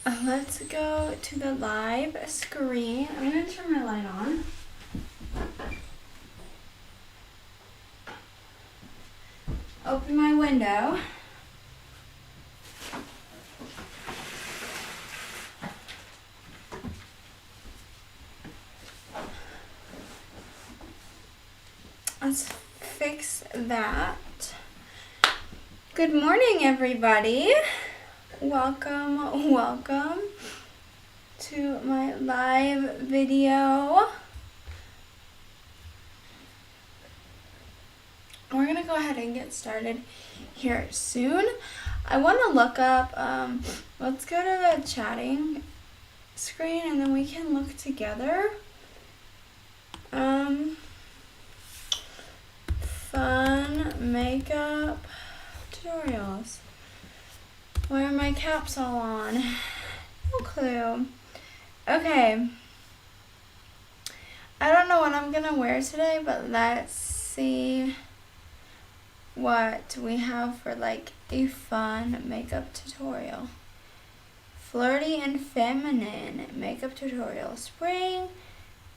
Let's go to the live screen. I'm going to turn my light on. Open my window. Let's fix that. Good morning, everybody. Welcome to my live video. We're gonna go ahead and get started here soon. I want to look up, let's go to the chatting screen and then we can look together. Fun makeup tutorials. Why are my caps all on? No clue. Okay. I don't know what I'm gonna wear today, but let's see what we have for like a fun makeup tutorial. Flirty and feminine makeup tutorial. Spring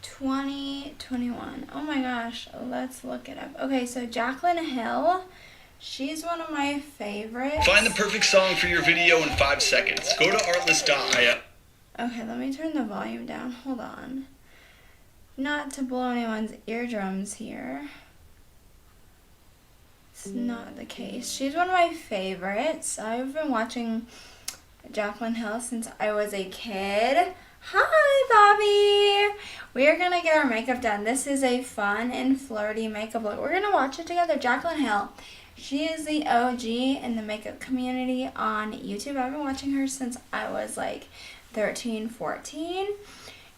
2021. Oh my gosh, let's look it up. Okay, so Jaclyn Hill, she's one of my favorites. Find the perfect song for your video in 5 seconds. Go to artlist.io. Okay, let me turn the volume down. Hold on. Not to blow anyone's eardrums here. It's not the case. She's one of my favorites. I've been watching Jaclyn Hill since I was a kid. Hi, Bobby! We are going to get our makeup done. This is a fun and flirty makeup look. We're going to watch it together. Jaclyn Hill. She is the OG in the makeup community on YouTube. I've been watching her since I was like 13, 14.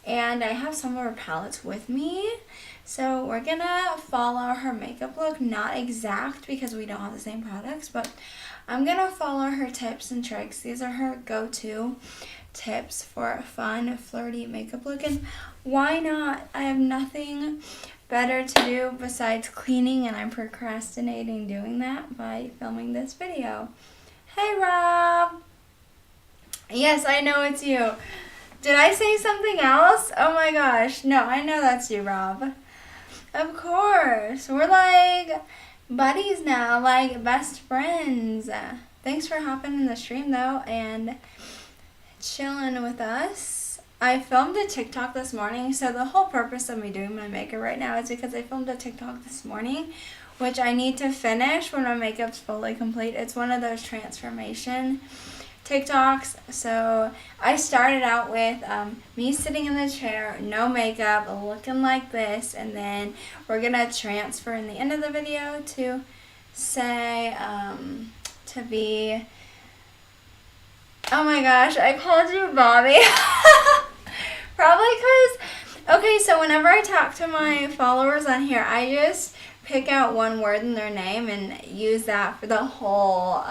And I have some of her palettes with me. So we're going to follow her makeup look. Not exact because we don't have the same products. But I'm going to follow her tips and tricks. These are her go-to tips for a fun, flirty makeup look. And why not? I have nothing better to do besides cleaning, and I'm procrastinating doing that by filming this video. Hey, Rob. Yes, I know it's you. Did I say something else? Oh my gosh. No, I know that's you, Rob. Of course. We're like buddies now, like best friends. Thanks for hopping in the stream, though, and chilling with us. I filmed a TikTok this morning, so the whole purpose of me doing my makeup right now is because I filmed a TikTok this morning, which I need to finish when my makeup's fully complete. It's one of those transformation TikToks. So I started out with me sitting in the chair, no makeup, looking like this, and then we're gonna transfer in the end of the video to say to be, oh my gosh, I called you Bobby. Probably because, okay, so whenever I talk to my followers on here, I just pick out one word in their name and use that for the whole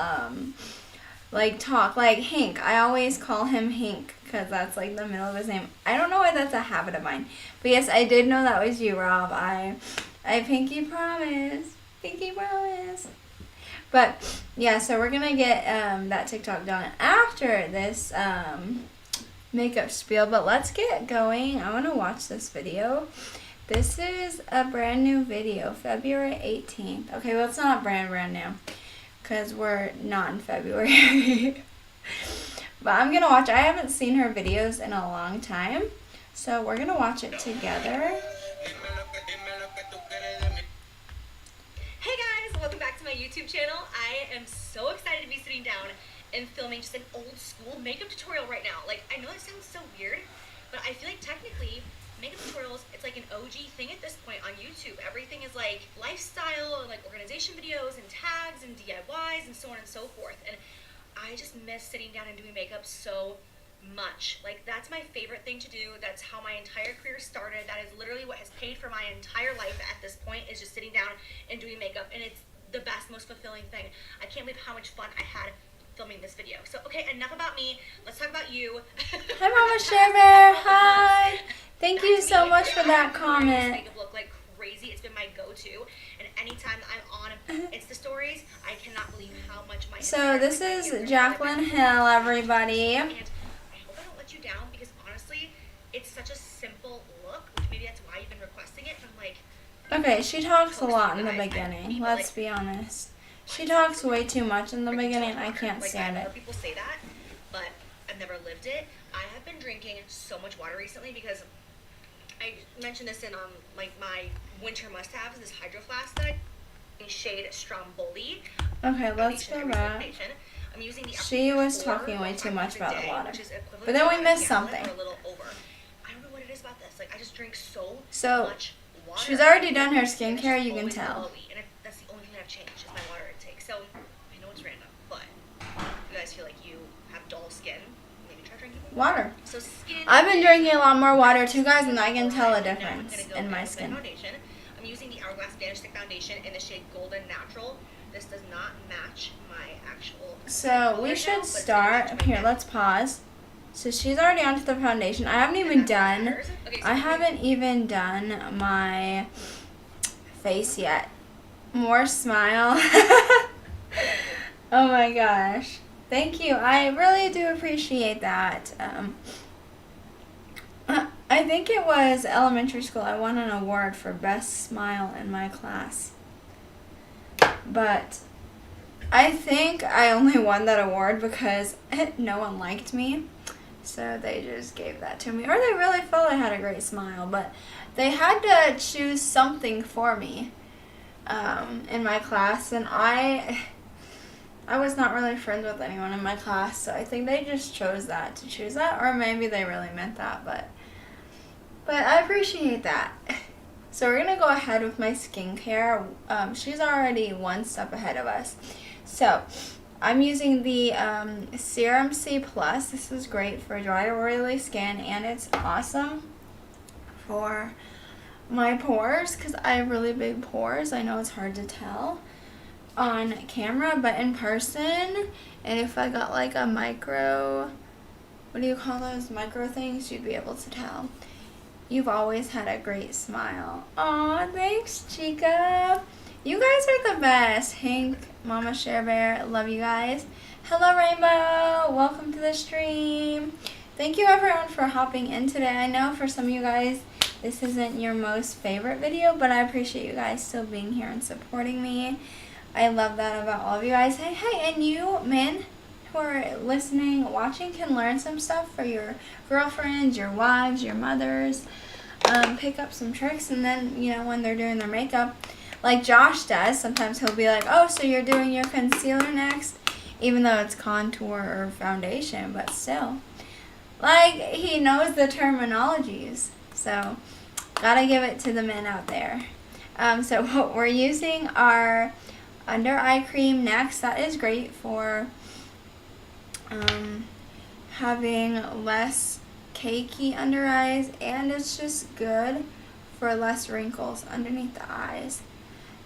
like talk. Like Hink, I always call him Hink because that's like the middle of his name. I don't know why that's a habit of mine, but yes, I did know that was you, Rob. I pinky promise, pinky promise. But yeah, so we're gonna get that TikTok done after this makeup spiel. But let's get going. I want to watch this video. This is a brand new video, February 18th. Okay, well, it's not brand new because we're not in February. But I'm gonna watch. I haven't seen her videos in a long time, so we're gonna watch it together. Hey guys, welcome back to my YouTube channel. I am so excited to be sitting down and filming just an old school makeup tutorial right now. Like, I know it sounds so weird, but I feel like technically makeup tutorials, it's like an OG thing at this point on YouTube. Everything is like lifestyle and like organization videos and tags and DIYs and so on and so forth. And I just miss sitting down and doing makeup so much. Like, that's my favorite thing to do. That's how my entire career started. That is literally what has paid for my entire life at this point, is just sitting down and doing makeup. And it's the best, most fulfilling thing. I can't believe how much fun I had filming this video. So, okay, enough about me. Let's talk about you. Hi, Mama Sherbert. Hi. Thank you so much for that comment. Makeup look like crazy. It's been my go-to. And anytime that I'm on Insta stories, I cannot believe how much my So this is Jaclyn Hill, everybody. And I hope such a simple look, which maybe that's why you've been requesting it. I'm like, Okay, she talks a Post lot you in the guys. beginning. But, Let's be honest. She talks way too much in the freaking beginning. so I hard. can't Like, stand I've it. heard people say that, but I've never lived it. I have been drinking so much water recently because I mentioned this in like my winter must-haves. This Hydro Flask that I shade Stromboli. Okay, let's foundation go every back. foundation. I'm using the She was 4 talking way or too 5 much times a about the day, water. which is equivalent But then to we about a missed gallon something. or a little over. I don't know what it is about this. Like, I just drink so So, much water. she's already done her And it's skincare, just you can always tell. glowy, and that's the only thing I've changed is my water intake. So I know it's random, but if you guys feel like you have dull skin, maybe try drinking more Water. So skin. I've been drinking a lot more water too, guys, and I can tell a Now I'm difference gonna go in my with skin. foundation. I'm using the Hourglass Vanish Stick Foundation in the shade Golden Natural. This does not match my actual. So, we should start. Here, let's pause. So, she's already onto the foundation. I haven't even done. I haven't even done my face yet. More smile. Oh my gosh. Thank you. I really do appreciate that. I think it was elementary school. I won an award for best smile in my class. But I think I only won that award because no one liked me. So they just gave that to me. Or they really felt I had a great smile. But they had to choose something for me in my class. And I was not really friends with anyone in my class. So I think they just chose that to choose that. Or maybe they really meant that. But I appreciate that. So we're going to go ahead with my skincare. She's already one step ahead of us. So I'm using the Serum C+. This is great for dry or oily skin, and it's awesome for my pores because I have really big pores. I know it's hard to tell on camera, but in person, and if I got like a micro, what do you call those micro things, you'd be able to tell. You've always had a great smile. Aw, thanks, Chica. You guys are the best. Hank, Mama Share Bear, love you guys. Hello, Rainbow. Welcome to the stream. Thank you, everyone, for hopping in today. I know for some of you guys, this isn't your most favorite video, but I appreciate you guys still being here and supporting me. I love that about all of you guys. Hey, and you, men, who are listening, watching, can learn some stuff for your girlfriends, your wives, your mothers. Pick up some tricks, and then, you know, when they're doing their makeup, like Josh does, sometimes he'll be like, oh, so you're doing your concealer next? Even though it's contour or foundation, but still. Like, he knows the terminologies. So, gotta give it to the men out there. So what we're using our under eye cream next. That is great for having less cakey under eyes, and it's just good for less wrinkles underneath the eyes.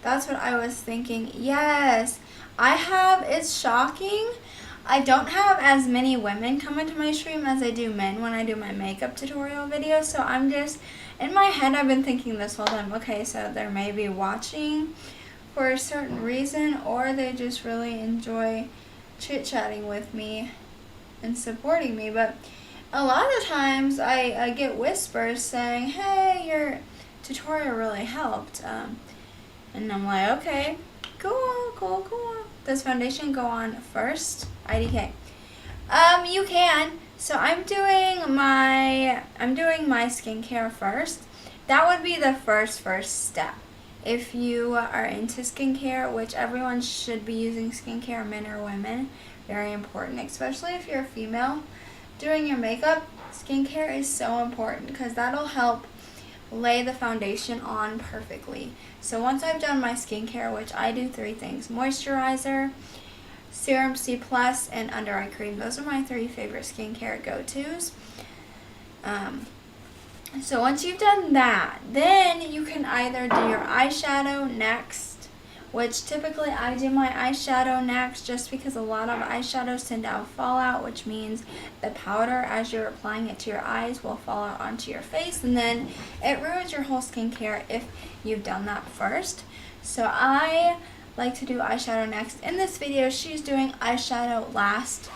That's what I was thinking. Yes, I have. It's shocking. I don't have as many women come into my stream as I do men when I do my makeup tutorial videos. So I'm just, in my head, I've been thinking this whole time, okay, so they're maybe watching for a certain reason, or they just really enjoy chit-chatting with me and supporting me. But a lot of the times I get whispers saying, hey, your tutorial really helped. And I'm like, okay, cool. Does foundation go on first? IDK. You can. So I'm doing my skincare first. That would be the first step. If you are into skincare, which everyone should be using skincare, men or women, very important, especially if you're a female. Doing your makeup, skincare is so important because that'll help lay the foundation on perfectly. So once I've done my skincare, which I do 3 things: moisturizer, Serum C+, and under eye cream. Those are my 3 favorite skincare go-tos. So once you've done that, then you can either do your eyeshadow next, which typically I do my eyeshadow next just because a lot of eyeshadows tend to have fallout, which means the powder, as you're applying it to your eyes, will fall out onto your face, and then it ruins your whole skincare if you've done that first. So I like to do eyeshadow next. In this video, she's doing eyeshadow last.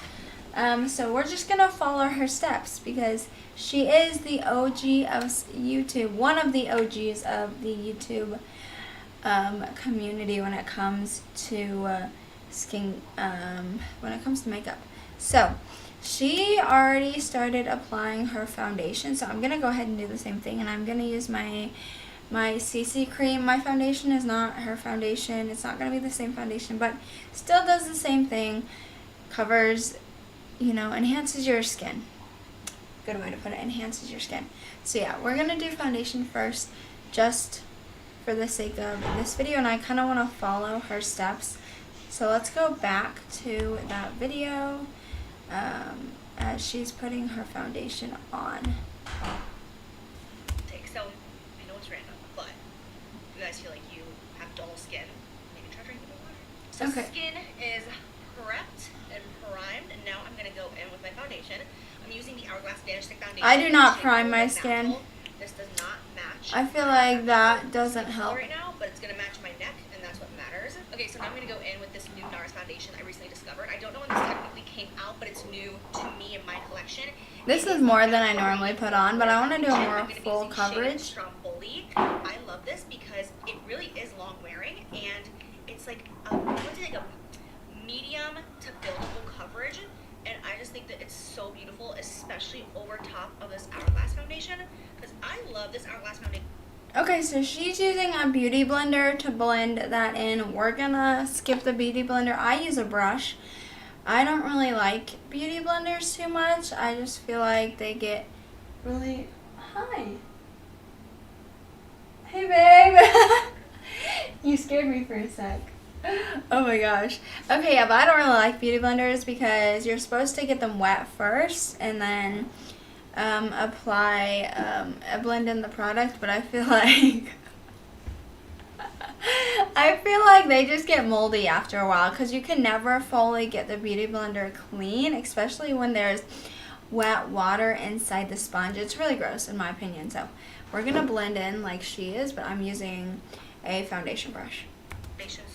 So we're just gonna follow her steps because she is the OG of YouTube, one of the OGs of the YouTube community when it comes to when it comes to makeup. So she already started applying her foundation, so I'm gonna go ahead and do the same thing, and I'm gonna use my CC cream. My foundation is not her foundation. It's not gonna be the same foundation, but still does the same thing. Covers, enhances your skin. Good way to put it, enhances your skin. So yeah, we're gonna do foundation first, just for the sake of this video, and I kind of want to follow her steps. So let's go back to that video as she's putting her foundation on. So, I know it's random, but if you guys feel like you have dull skin, maybe try drinking more water. So Okay. skin is prepped and primed, and now I'm going to go in with my foundation. I'm using the Hourglass Vanish Stick Foundation. I do not Shade prime my Golden skin. Natural. This does not match. I feel like that doesn't help. Right now, but it's going to match my neck, and that's what matters. Okay, so now I'm going to go in with this new NARS foundation I recently discovered. I don't know when this technically came out, but it's new to me in my collection. This is more than I normally put on, but I want to do a more I'm gonna be full using coverage. Shade Stromboli. I love this because it really is long wearing, and it's like I would say like a medium to buildable coverage, and I just think that it's so beautiful, especially over top of this Hourglass foundation, because I love this Hourglass foundation. Okay, so she's using a beauty blender to blend that in. We're gonna skip the beauty blender. I use a brush. I don't really like beauty blenders too much. I just feel like they get really... Hi. Hey, babe. You scared me for a sec. Oh my gosh. Okay, yeah, but I don't really like beauty blenders because you're supposed to get them wet first and then blend in the product, but I feel like they just get moldy after a while because you can never fully get the beauty blender clean, especially when there's wet water inside the sponge. It's really gross in my opinion. So we're gonna blend in like she is, but I'm using a foundation brush.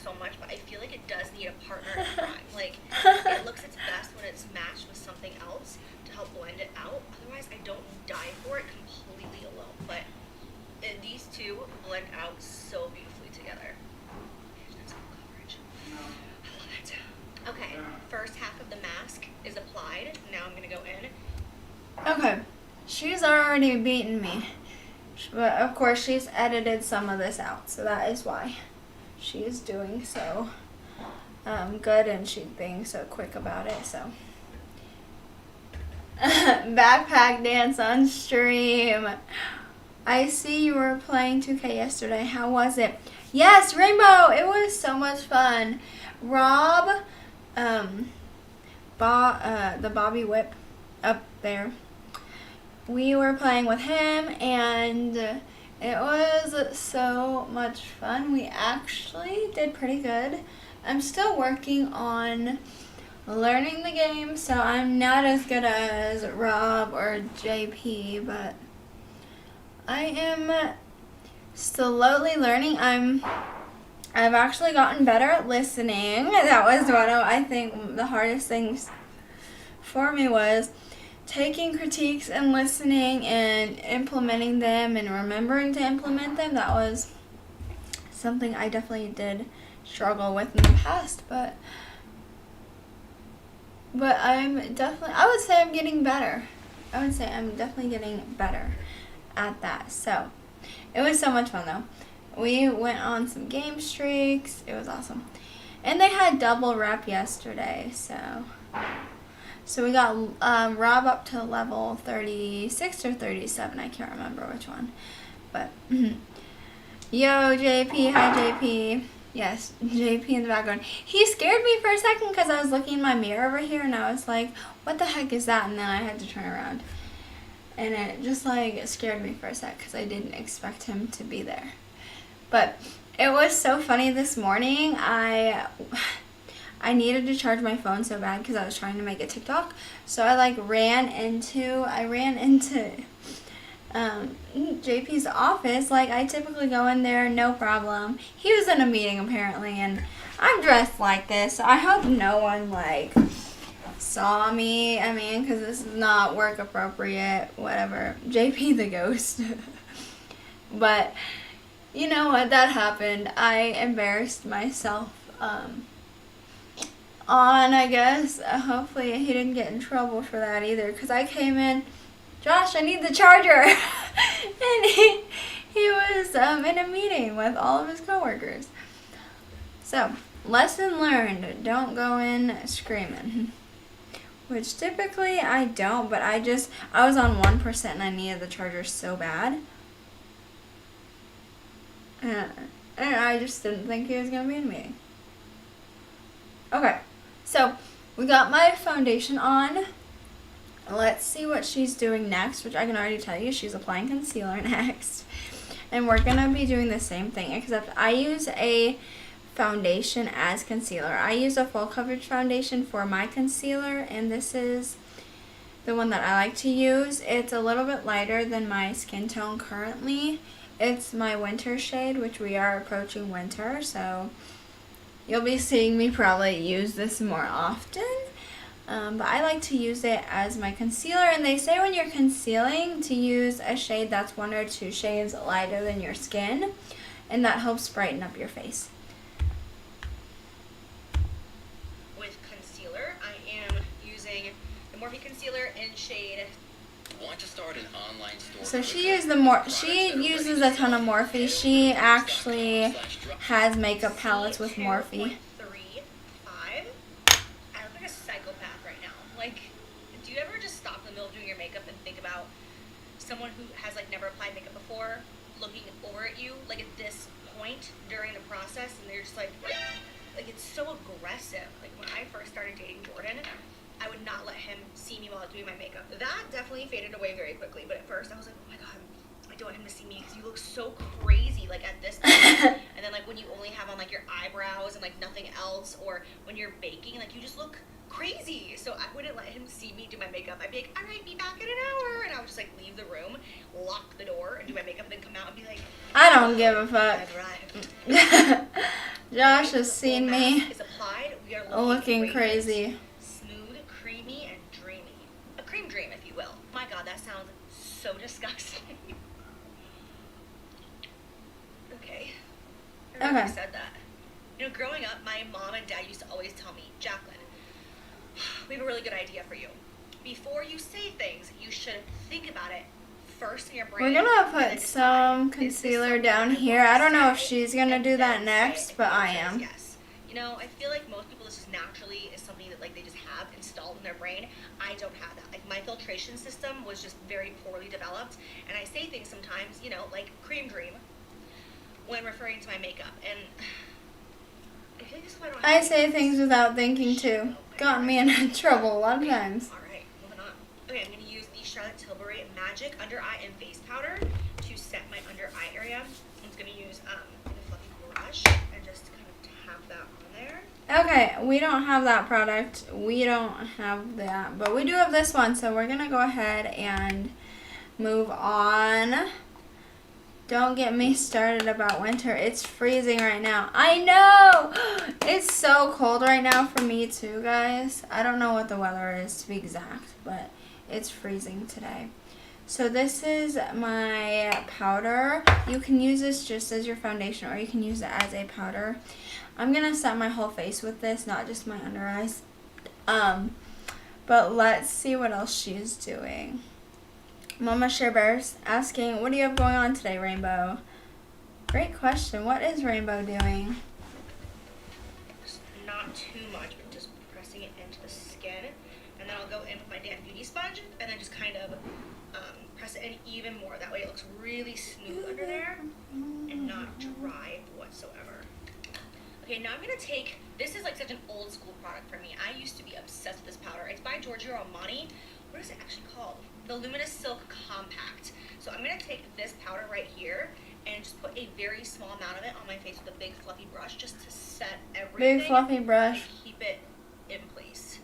So much, but I feel like it does need a partner in crime. Like, it looks its best when it's matched with something else to help blend it out. Otherwise, I don't die for it completely alone. But these two blend out so beautifully together. That's full coverage. I love it. Okay, first half of the mask is applied. Now I'm gonna go in. Okay, she's already beaten me, but of course she's edited some of this out, so that is why she is doing so good and she's being so quick about it. So backpack dance on stream. I see you were playing 2K yesterday. How was it? Yes, Rainbow. It was so much fun. Rob, the Bobby Whip up there. We were playing with him and it was so much fun. We actually did pretty good. I'm still working on learning the game, so I'm not as good as Rob or JP, but I am slowly learning. I've actually gotten better at listening. That was one of, I think, the hardest things for me was taking critiques and listening and implementing them and remembering to implement them. That was something I definitely did struggle with in the past, but I would say I'm getting better. I would say I'm definitely getting better at that. So it was so much fun though. We went on some game streaks. It was awesome. And they had double rep yesterday, so we got Rob up to level 36 or 37. I can't remember which one. But, yo, JP. Hi, JP. Yes, JP in the background. He scared me for a second because I was looking in my mirror over here and I was like, what the heck is that? And then I had to turn around. And it just like scared me for a sec because I didn't expect him to be there. But it was so funny this morning. I needed to charge my phone so bad because I was trying to make a TikTok. So I ran into JP's office. Like, I typically go in there, no problem. He was in a meeting apparently, and I'm dressed like this, so I hope no one saw me, I mean, because this is not work appropriate, whatever. JP the ghost. But, you know what, that happened. I embarrassed myself, I guess. Hopefully he didn't get in trouble for that either, because I came in, Josh, I need the charger. And he was in a meeting with all of his coworkers. So, lesson learned, don't go in screaming. Which typically I don't, but I was on 1% and I needed the charger so bad. And I just didn't think he was going to be in a meeting. Okay, so we got my foundation on. Let's see what she's doing next, which I can already tell you she's applying concealer next. And we're going to be doing the same thing, except I use a foundation as concealer. I use a full coverage foundation for my concealer, and this is the one that I like to use. It's a little bit lighter than my skin tone currently. It's my winter shade, which we are approaching winter, so you'll be seeing me probably use this more often. But I like to use it as my concealer, and they say when you're concealing to use a shade that's 1 or 2 shades lighter than your skin, and that helps brighten up your face. With concealer, I am using the Morphe concealer in shade. Want to start an online store? So she uses a ton of Morphe. She actually has makeup palettes with Morphe. 3.5. I look like a psychopath right now. Like, do you ever just stop in the middle of doing your makeup and think about someone who has like never applied makeup before looking over at you like at this point during the process, and they're just like it's so aggressive. Like when I first started dating Jordan, I would not let him see me while doing my makeup. That definitely faded away very quickly, but at first I was like, oh my god, I don't want him to see me because you look so crazy like at this point. And then like when you only have on like your eyebrows and like nothing else, or when you're baking, like you just look crazy. So I wouldn't let him see me do my makeup. I'd be like, all right, be back in an hour, and I would just like leave the room, lock the door, and do my makeup, and then come out and be like, I don't give a fuck. I've arrived. Josh has seen me Is applied. We are looking crazy. Smooth, creamy, and dreamy. A cream dream, if you will. Oh my god, that sounds so disgusting. Okay. I Okay. said that. You know, growing up, my mom and dad used to always tell me, Jacqueline, we have a really good idea for you. Before you say things, you should think about it first in your brain. We're gonna and then put decide, some is this concealer something down I here. want to I don't know if say? she's gonna And do that then next, say, but the I answer is am. yes. You know, I feel like most people, this just naturally is something that like they just have installed in their brain. I don't have that. Like my filtration system was just very poorly developed, and I say things sometimes, you know, like cream dream when referring to my makeup, and I feel like this is why I don't have I say things without thinking too. Gotten me in trouble a lot of times. Alright, moving on. Okay, I'm going to use the Charlotte Tilbury Magic Under Eye and Face Powder to set my under eye area. I'm just going to use a fluffy brush and just kind of tap that on there. Okay, we don't have that product. We don't have that, but we do have this one, so we're gonna go ahead and move on. Don't get me started about winter. It's freezing right now. I know! It's so cold right now for me too, guys. I don't know what the weather is to be exact, but it's freezing today. So this is my powder. You can use this just as your foundation, or you can use it as a powder. I'm going to set my whole face with this, not just my under eyes. But let's see what else she's doing. Mama Share Bears asking, what do you have going on today, Rainbow? Great question. What is Rainbow doing? Just not too much, but just pressing it into the skin. And then I'll go in with my damp beauty sponge and then just kind of press it in even more. That way it looks really smooth under there and not dry whatsoever. Okay, now I'm going to take, this is like such an old school product for me. I used to be obsessed with this powder. It's by Giorgio Armani. What is it actually called? The Luminous Silk Compact. So I'm going to take this powder right here and just put a very small amount of it on my face with a big fluffy brush just to set everything. Big fluffy brush. And keep it in place.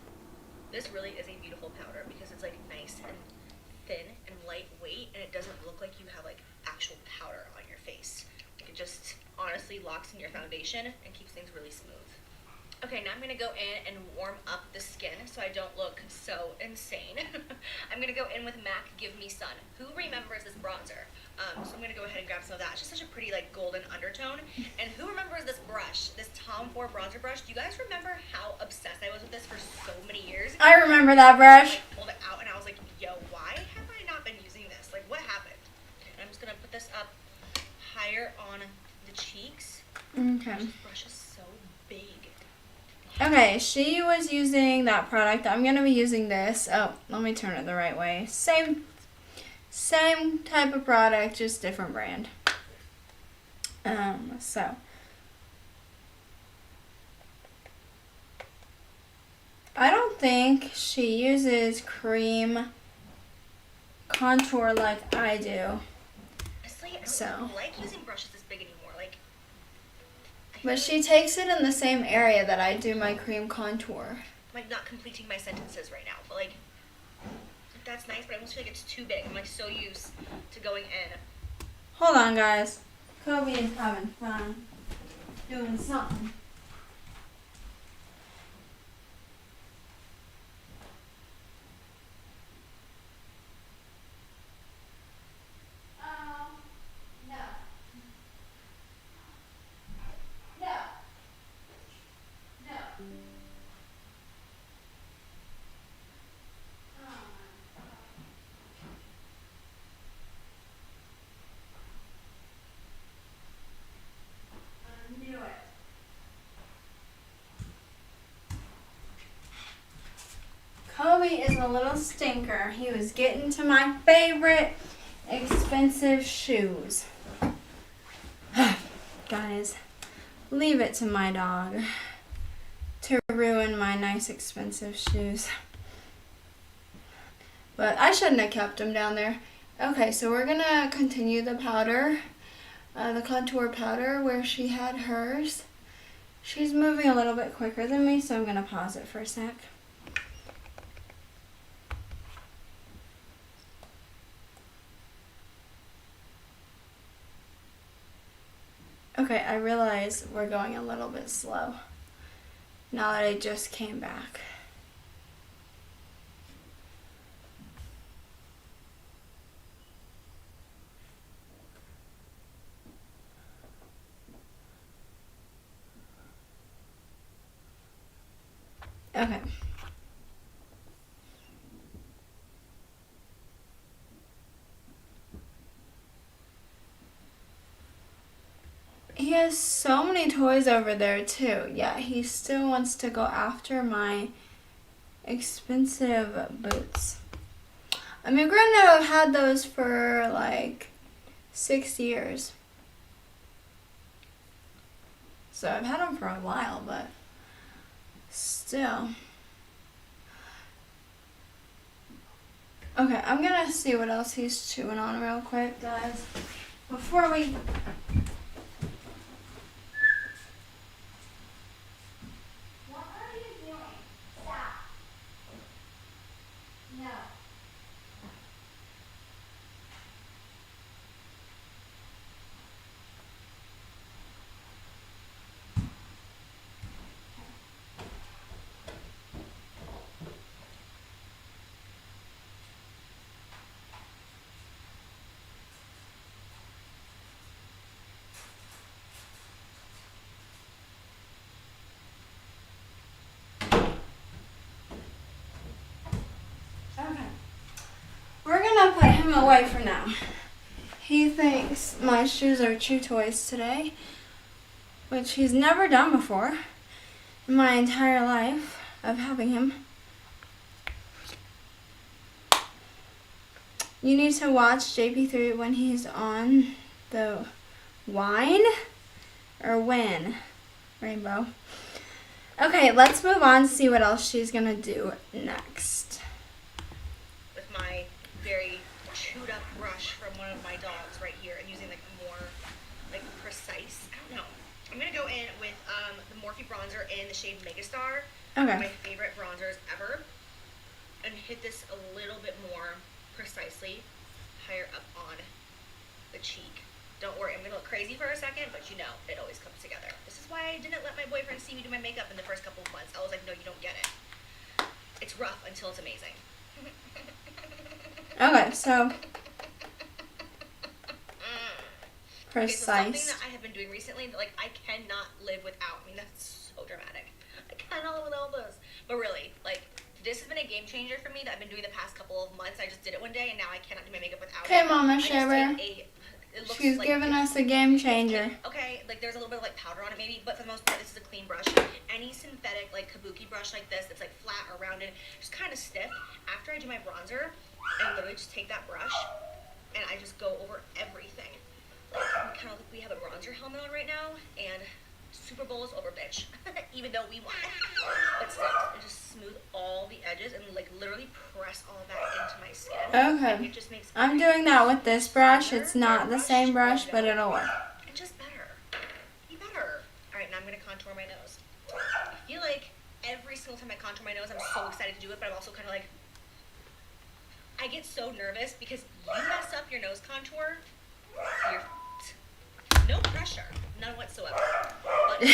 This really is a beautiful powder because it's like nice and thin and lightweight, and it doesn't look like you have like actual powder on your face. It just honestly locks in your foundation and keeps things really smooth. Okay, now I'm going to go in and warm up the skin so I don't look so insane. I'm going to go in with MAC Give Me Sun. Who remembers this bronzer? So I'm going to go ahead and grab some of that. It's just such a pretty like golden undertone. And who remembers this brush, this Tom Ford bronzer brush? Do you guys remember how obsessed I was with this for so many years? I remember that brush. I pulled it out and I was like, yo, why have I not been using this? Like, what happened? And I'm just going to put this up higher on the cheeks. Okay. This brush is so big. Okay, she was using that product. I'm going to be using this. Oh, let me turn it the right way. Same type of product, just different brand. So. I don't think she uses cream contour like I do. Honestly, I So. don't like using brushes this big anymore. Like, But she takes it in the same area that I do my cream contour. I'm like not completing my sentences right now, but like that's nice, but I almost feel like it's too big. I'm like so used to going in. Hold on, guys. Kobe is having fun doing something. Oh, no. No. No. I knew it. Kobe is a little stinker. He was getting to my favorite expensive shoes. Guys, leave it to my dog to ruin my nice expensive shoes. But I shouldn't have kept him down there. Okay, so we're gonna continue the powder, the contour powder where she had hers. She's moving a little bit quicker than me, so I'm gonna pause it for a sec. Okay, I realize we're going a little bit slow now that I just came back. Okay. He has so many toys over there too. Yeah, he still wants to go after my expensive boots. I mean, granted, I've had those for like 6 years. So I've had them for a while, but still. Okay, I'm gonna see what else he's chewing on real quick, guys. Before we... What are you doing? Stop. No. Okay. We're gonna put him away for now. He thinks my shoes are chew toys today, which he's never done before in my entire life of having him. You need to watch JP3 when he's on the wine or when, Rainbow. Okay, let's move on to see what else she's gonna do next. With my very chewed up brush from one of my dogs right here and using like more like precise, I don't know. I'm gonna go in with the Morphe bronzer in the shade Megastar. One of my Okay. favorite bronzers ever. And hit this a little bit more precisely higher up on the cheek. Don't worry, I'm gonna look crazy for a second, but you know, it always comes together. This is why I didn't let my boyfriend see me do my makeup in the first couple of months. I was like, no, you don't get it. It's rough until it's amazing. Okay, so Okay, so something precise. that I have been doing recently that like I cannot live without. I mean, that's so dramatic. I cannot live without this. But really, like, this has been a game changer for me that I've been doing the past couple of months. I just did it one day, and now I cannot do my makeup without Okay, it. Mama I just Shaver. take it looks She's like giving this. us a game changer. Okay, like there's a little bit of like powder on it maybe, but for the most part this is a clean brush. Any synthetic like kabuki brush like this that's like flat or rounded, just kind of stiff. After I do my bronzer, I literally just take that brush and I just go over everything. Like we have a bronzer helmet on right now, and Super Bowl is over, bitch. Even though we won, but still, I just smooth all the edges and like literally press all that into my skin. Okay. And it just makes I'm doing that with this brush. It's not the same brush, but it'll work. and just better. Be better. Alright, now I'm gonna contour my nose. I feel like every single time I contour my nose, I'm so excited to do it, but I'm also kind of like, I get so nervous because you mess up your nose contour, you're no pressure, none whatsoever. But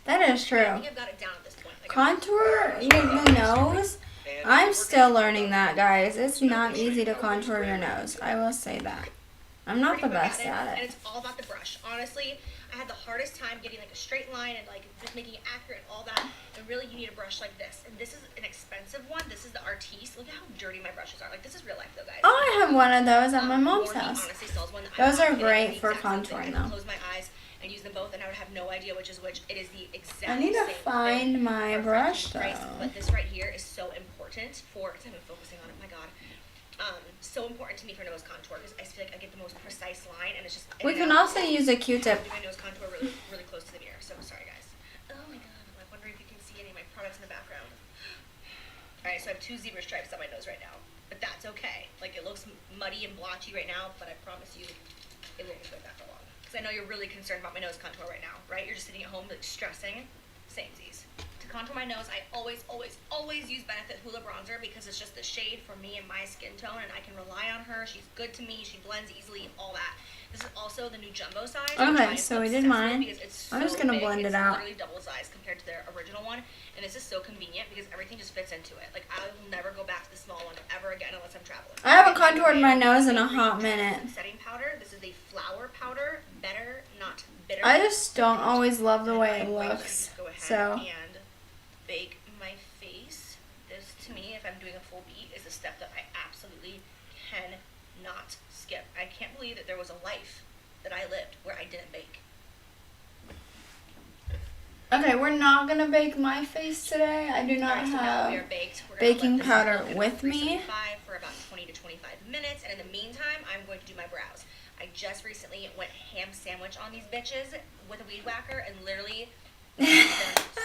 That is I true. think I've got it down at this point. Like, Contour the nose. I'm still learning that, guys. It's not easy to contour your nose. I will say that. I'm not the best at And it. it's all about the brush. Honestly, I had the hardest time getting like a straight line and like just making it accurate and all that. And really, you need a brush like this. And this is an expensive one. This is the Artiste. Look at how dirty my brushes are. Like, this is real life, though, guys. Oh, I have one of those at my mom's Morphe house. honestly sells one that Those I are bought, and it great is the for exact same thing. contouring, I can though. close my eyes and use them both, and I would have no idea which is which. It is the exact I need to same find thing. my For a brush, fraction price, though. But this right here is so important for, because I've been focusing on it, my God. So important to me for nose contour because I feel like I get the most precise line, and it's just. We can also use a Q-tip. Do my nose contour really, really close to the mirror. So sorry, guys. Oh my God, I'm wondering if you can see any of my products in the background. All right, so I have 2 zebra stripes on my nose right now, but that's okay. Like, it looks muddy and blotchy right now, but I promise you, it won't be like that for long. Because I know you're really concerned about my nose contour right now, right? You're just sitting at home like stressing. Samesies. To contour my nose, I always use Benefit Hoola Bronzer because it's just the shade for me and my skin tone, and I can rely on her. She's good to me. She blends easily, all that. This is also the new jumbo size. which Okay, I'm so we did obsessed with mine. because it's I'm just so gonna big. blend it It's out. literally double size compared to their original one, and this is so convenient because everything just fits into it. Like, I will never go back to the small one ever again unless I'm traveling. I haven't contoured my nose in a hot minute. Setting powder. This is a flower powder. Better, not bitter. I just don't always love the And way it I'm going to looks. just go ahead So, and bake my face. This, to me, if I'm doing a full beat, is a step that I absolutely cannot skip. I can't believe that there was a life that I lived where I didn't bake. okay, we're not gonna bake my face today. I do not Alright, so now that we are have. baked, we're gonna baking let this powder cook at with me. 375 for about 20 to 25 minutes, and in the meantime, I'm going to do my brows. I just recently went ham sandwich on these bitches with a weed whacker and literally them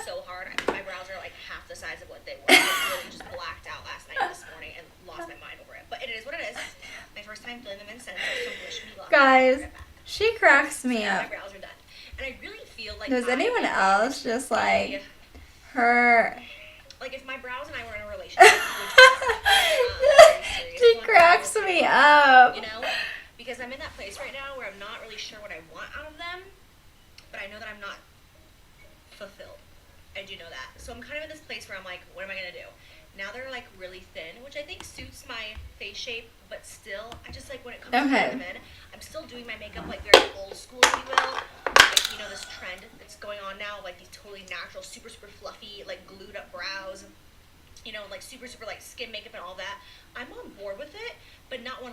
so hard. I think my brows are like half the size of what they were. I really just blacked out last night and this morning and lost my mind over it. But it is what it is. My first time filling them in since, so wish me luck. Guys, Right back. she cracks me My up. brows are done. And I really feel like Does I anyone am else just like a- her? like if my brows and I were in a relationship, She cracks me up. you know, because I'm in that place right now where I'm not really sure what I want out of them, but I know that I'm not fulfilled. I do know that. So I'm kind of in this place where I'm like, what am I gonna do? Now they're like really thin, which I think suits my face shape, but still, I just like when it comes Okay. to women, I'm still doing my makeup like very old school, if you will. Like, you know, this trend that's going on now, like these totally natural, super, super fluffy, like glued up brows, you know, like super, super like skin makeup and all that. I'm on board with it, but not 100%.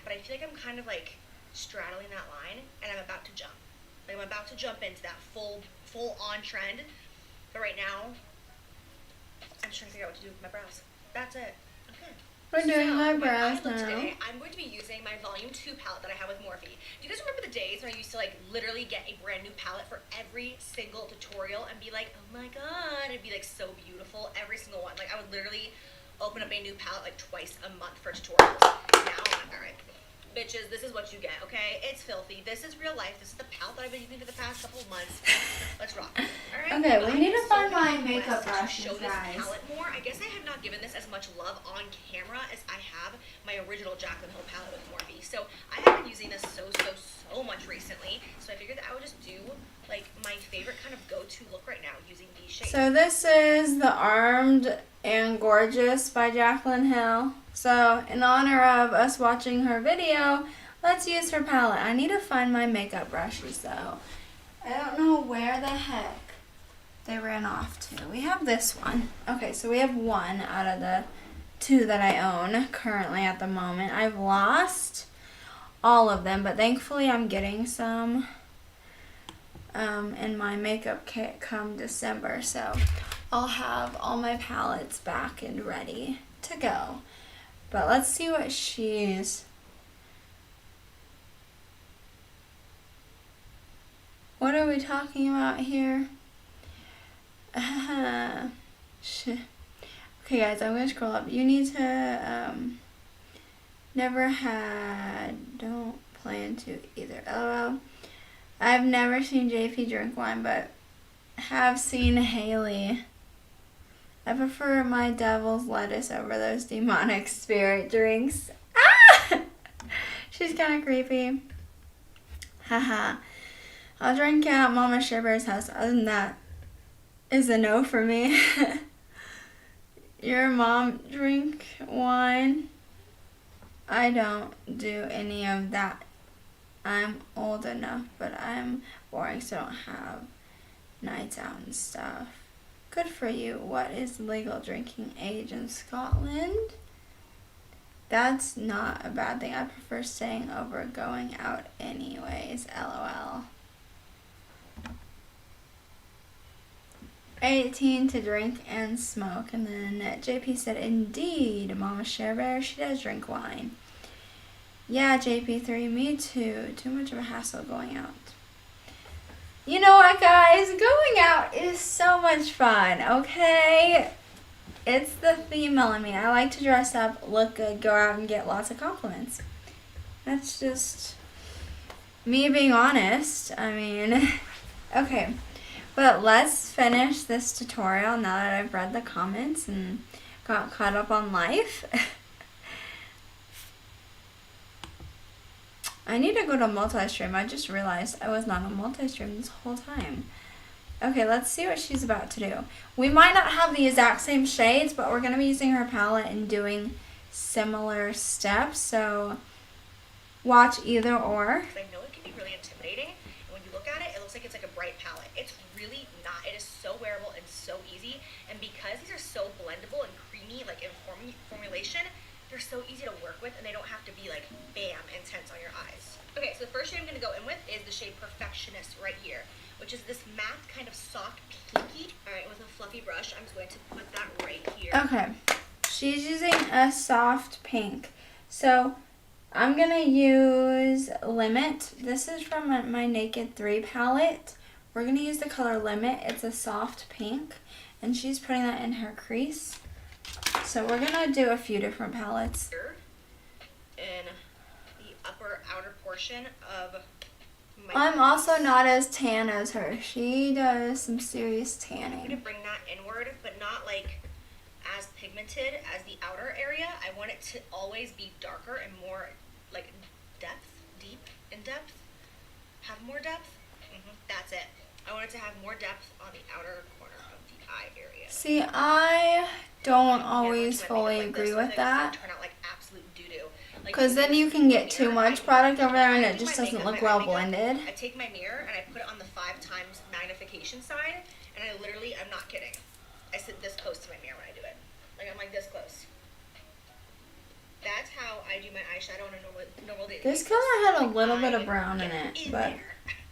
But I feel like I'm kind of like straddling that line, and I'm about to jump. Like, I'm about to jump into that full on trend. But right now, I'm just trying to figure out what to do with my brows. That's it. Okay. We're doing So, my for brows eye look now. Today, I'm going to be using my Volume 2 palette that I have with Morphe. Do you guys remember the days when I used to like literally get a brand new palette for every single tutorial and be like, oh my God, it'd be like so beautiful, every single one. Like, I would literally open up a new palette like twice a month for tutorials. Now I'm like, all right, bitches, this is what you get, okay? It's filthy. This is real life. This is the palette that I've been using for the past couple of months. Let's rock. Alright? Okay, we need to I'm find so my impressed makeup to brushes, show this guys. palette more. I guess I have not given this as much love on camera as I have my original Jaclyn Hill palette with Morphe. So I have been using this so much recently. So I figured that I would just do like my favorite kind of go-to look right now using these shades. So this is the Armed and Gorgeous by Jaclyn Hill. So in honor of us watching her video, let's use her palette. I need to find my makeup brushes though. I don't know where the heck they ran off to. We have this one. Okay, so we have one out of the 2 that I own currently at the moment. I've lost all of them, but thankfully I'm getting some in my makeup kit come December. So I'll have all my palettes back and ready to go. But let's see what she's... What are we talking about here? Okay, guys, I'm going to scroll up. You need to, never had, don't plan to either. LOL. I've never seen JP drink wine, but have seen Haley. I prefer my devil's lettuce over those demonic spirit drinks. Ah! She's kind of creepy. Haha. I'll drink at Mama Shiver's house. Other than that, is a no for me. Your mom drink wine? I don't do any of that. I'm old enough, but I'm boring, so I don't have nights out and stuff. Good for you. What is legal drinking age in Scotland? That's not a bad thing. I prefer staying over going out anyways. LOL. 18 to drink and smoke. And then JP said, indeed, Mama Share Bear, she does drink wine. Yeah, JP3, me too. Too much of a hassle going out. You know what, guys? Going out is so much fun, okay? It's the female in me. I like to dress up, look good, go out and get lots of compliments. That's just me being honest. I mean, okay. But let's finish this tutorial now that I've read the comments and got caught up on life. I need to go to multi-stream. I just realized I was not on multi-stream this whole time. Okay, let's see what she's about to do. We might not have the exact same shades, but we're going to be using her palette and doing similar steps. So watch either or. I know it can be really intimidating. And when you look at it, it looks like it's like a bright palette. It's really not. It is so wearable and so easy. And because these are so blendable and creamy, like in formulation, they're so easy to work with, and they don't have to be like bam intense on your eyes. Okay, so the first shade I'm going to go in with is the shade Perfectionist right here, which is this matte kind of soft pinky. All right, with a fluffy brush, I'm just going to put that right here. Okay, she's using a soft pink. So I'm going to use Limit. This is from my Naked 3 palette. We're going to use the color Limit. It's a soft pink, and she's putting that in her crease. So we're going to do a few different palettes. In the upper outer portion of my I'm also not as tan as her. She does some serious I'm going to tanning. bring that inward, but not like as pigmented as the outer area. I want it to always be darker and more like deep in depth. Have more depth. That's it. I want it to have more depth on the outer corner of the eye area. See, I don't always fully agree with that. Turn out like absolute doo-doo. Because then you can get too much product over there and it just doesn't look well blended. I take my mirror and I put it on the 5x magnification side, and I literally, I'm not kidding, I sit this close to my mirror when I do it. Like I'm like this close. That's how I do my eyeshadow on a normal day. This color had a little bit of brown in it, but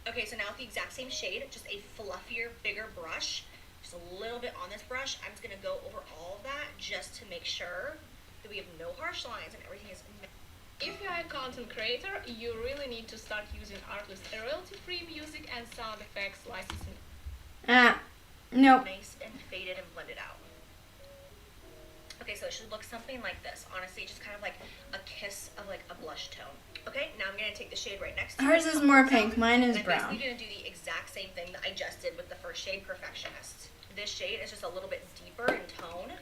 okay, so now with the exact same shade, just a fluffier, bigger brush, just a little bit on this brush. I'm just gonna go over all of that just to make sure that we have no harsh lines and everything is. If you are a content creator, you really need to start using artlist royalty-free music and sound effects licensing. nope. Nice and faded and blended out. Okay, so it should look something like this. Honestly, just kind of like a kiss of like a blush tone. Okay, now I'm gonna take the shade right next to Hers it, is more Comfort pink. Zone, Mine is and I'm brown. basically gonna do the exact same thing that I just did with the first shade, Perfectionist. This shade is just a little bit deeper in tone.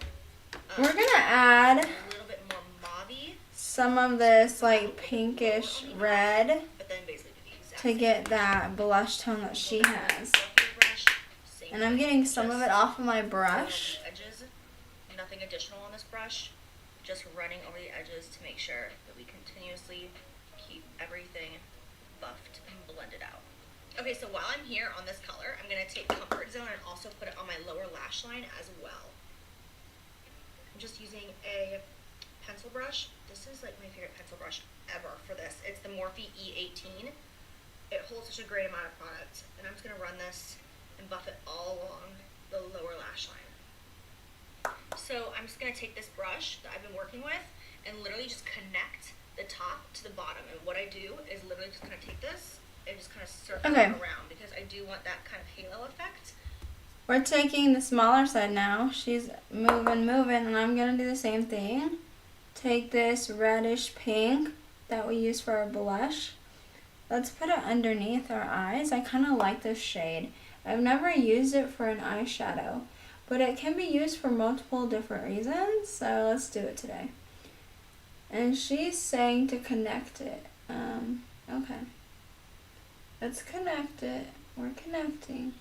We're gonna add A little bit more mauve-y, some of this like pinkish red but then basically do the exact to same get that blush tone that she has. brush. Same And I'm thing, getting some of just it off of my going brush. over the edges. Nothing additional on this brush. Just running over the edges to make sure that we continuously keep everything buffed and blended out. Okay, so while I'm here on this color, I'm going to take Comfort Zone and also put it on my lower lash line as well. I'm just using a pencil brush. This is like my favorite pencil brush ever for this. It's the Morphe E18. It holds such a great amount of product. And I'm just going to run this and buff it all along the lower lash line. So I'm just going to take this brush that I've been working with and literally just connect the top to the bottom. And what I do is literally just kind of take this and just kind of circle Okay. it around because I do want that kind of halo effect. We're taking the smaller side now. She's moving, and I'm gonna do the same thing. Take this reddish pink that we use for our blush. Let's put it underneath our eyes. I kind of like this shade. I've never used it for an eyeshadow, but it can be used for multiple different reasons, so let's do it today. And she's saying to connect it. Okay. Let's connect it. We're connecting.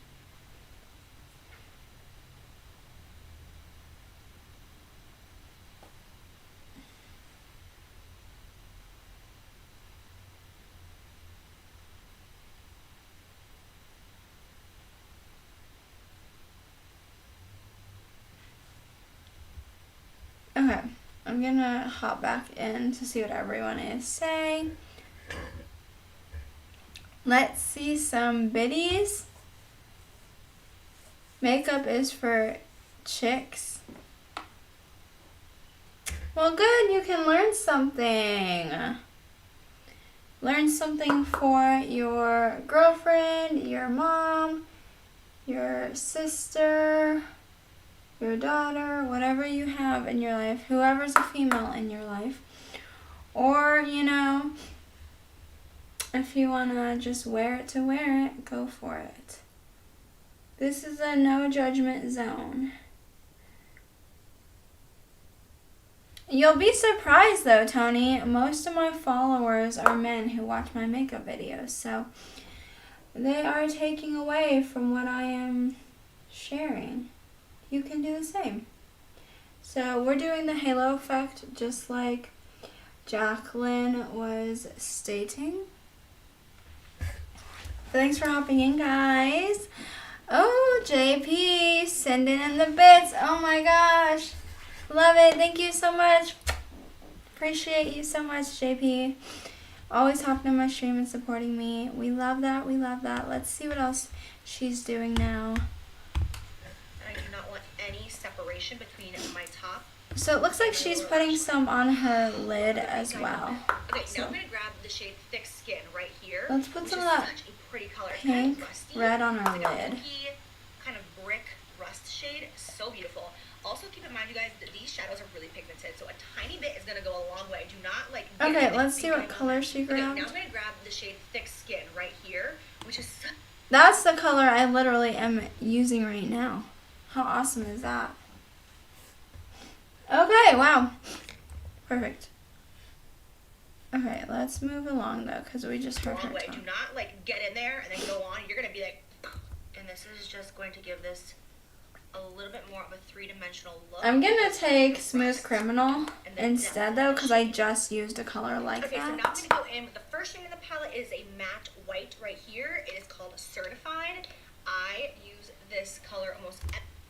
Okay, I'm gonna hop back in to see what everyone is saying. Let's see some biddies. Makeup is for chicks. Well, good, you can learn something. Learn something for your girlfriend, your mom, your sister, your daughter, whatever you have in your life, whoever's a female in your life. Or, you know, if you want to just wear it, go for it. This is a no judgment zone. You'll be surprised though, Tony. Most of my followers are men who watch my makeup videos, so they are taking away from what I am sharing. You can do the same. So we're doing the halo effect just like Jacqueline was stating. Thanks for hopping in, guys. Oh, JP, sending in the bits. Oh my gosh. Love it. Thank you so much. Appreciate you so much, JP. Always hopping in my stream and supporting me. We love that. We love that. Let's see what else she's doing now. I do not want any separation between my top. So it looks like she's putting some on her lid as well. Okay, So now I'm going to grab the shade Thick Skin right here. let's put which some of is that such a pretty color. It's pink, kind of rusty. red on her It's like a lid. pinky, kind of brick rust shade. So beautiful. Also, keep in mind, you guys, that these shadows are really pigmented, so a tiny bit is going to go a long way. Do not, like... get Okay, in let's the see what beginning color moment. she Okay, now I'm grabbed. going to grab the shade Thick Skin right here, which is... That's the color I literally am using right now. How awesome is that? Okay, wow. Perfect. Okay, let's move along though, because we just heard her Long way. talk. Do not, like, get in there and then go on. You're going to be like... And this is just going to give this a little bit more of a three-dimensional look. I'm gonna take Smooth Criminal And then instead though, because I just used a color like Okay, so now I'm that. going to go in with the first shade in the palette is a matte white right here. It is called Certified. I use this color almost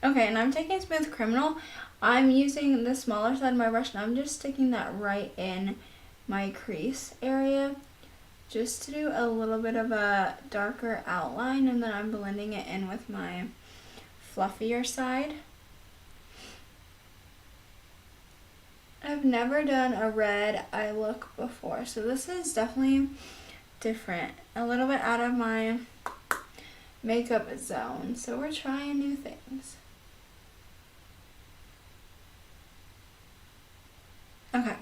Okay, and I'm taking Smooth Criminal. I'm using the smaller side of my brush, and I'm just sticking that right in my crease area, just to do a little bit of a darker outline, and then I'm blending it in with my fluffier side. I've never done a red eye look before, so this is definitely different. A little bit out of my makeup zone, so we're trying new things. Okay.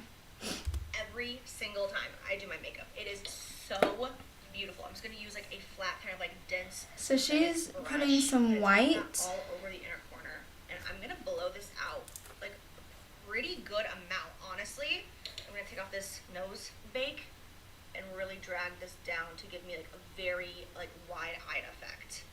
Every single time I do my makeup. It is so beautiful. I'm just going to use like a flat kind of like dense. So she's brush putting some and white. that all over the inner corner. And I'm going to blow this out like a pretty good amount, honestly. I'm going to take off this nose bake and really drag this down to give me like a very like wide-eyed effect.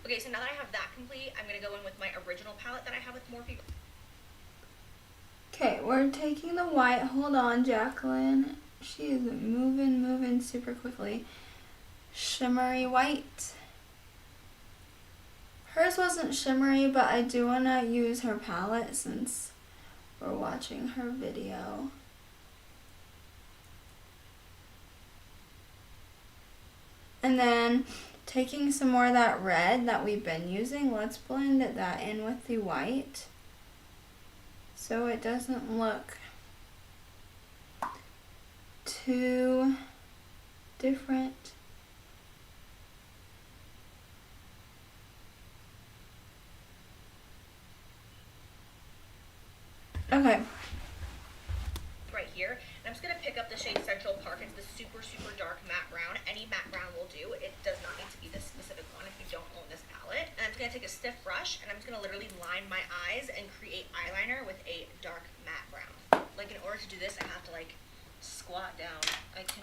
Okay, so now that I have that complete, I'm going to go in with my original palette that I have with Morphe. Okay, we're taking the white. Hold on, Jacqueline. She is moving super quickly. Shimmery white. Hers wasn't shimmery, but I do want to use her palette since we're watching her video. And then taking some more of that red that we've been using, let's blend that in with the white so it doesn't look too different. Okay. Right here, and I'm just going to pick up the shade Central Park. It's the super dark matte brown. Any matte brown will do. It does not need to be this specific one if you don't own this palette. And I'm just going to take a stiff brush and I'm just going to literally line my eyes and create eyeliner with a dark matte brown. Like in order to do this, I have to like squat down.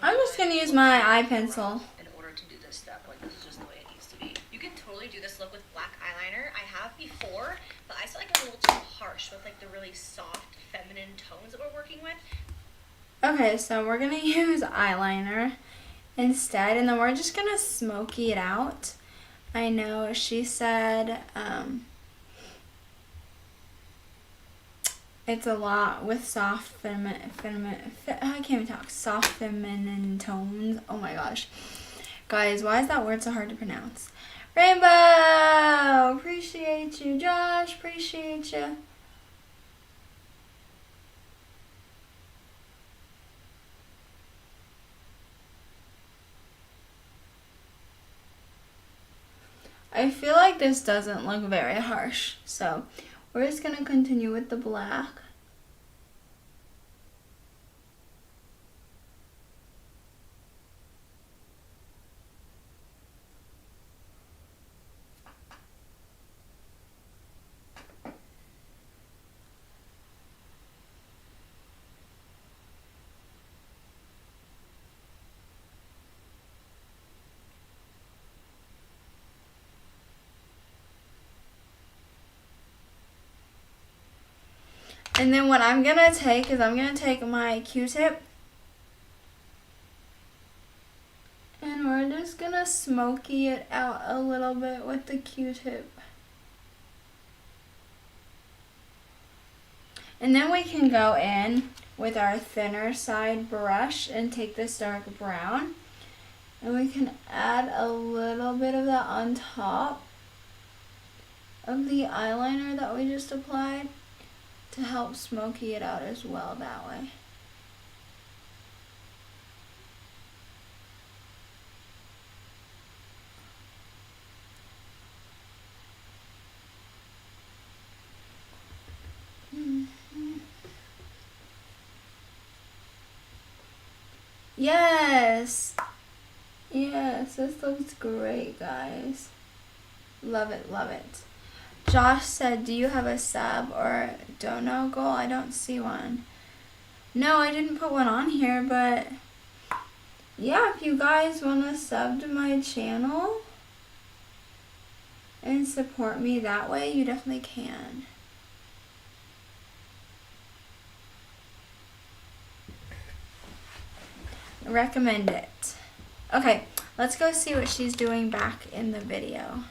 I'm just going to use my eye pencil. In order to do this step, like this is just the way it needs to be. You can totally do this look with black eyeliner. I have before, but I feel like it's a little too harsh with like the really soft feminine tones that we're working with. Okay, so we're going to use eyeliner instead, and then we're just going to smoky it out. I know she said it's a lot with soft I can't even talk, soft feminine tones. Oh my gosh. Guys, why is that word so hard to pronounce? Rainbow! Appreciate you, Josh. Appreciate you. I feel like this doesn't look very harsh, so we're just going to continue with the black. And then what I'm going to take is I'm going to take my Q-tip. And we're just going to smoky it out a little bit with the Q-tip. And then we can go in with our thinner side brush and take this dark brown. And we can add a little bit of that on top of the eyeliner that we just applied, to help smoky it out as well that way. Yes! Yes, this looks great, guys. Love it, love it. Josh said, do you have a sub or dono goal? I don't see one. No, I didn't put one on here, but yeah, if you guys want to sub to my channel and support me that way, you definitely can. I recommend it. Okay, let's go see what she's doing back in the video.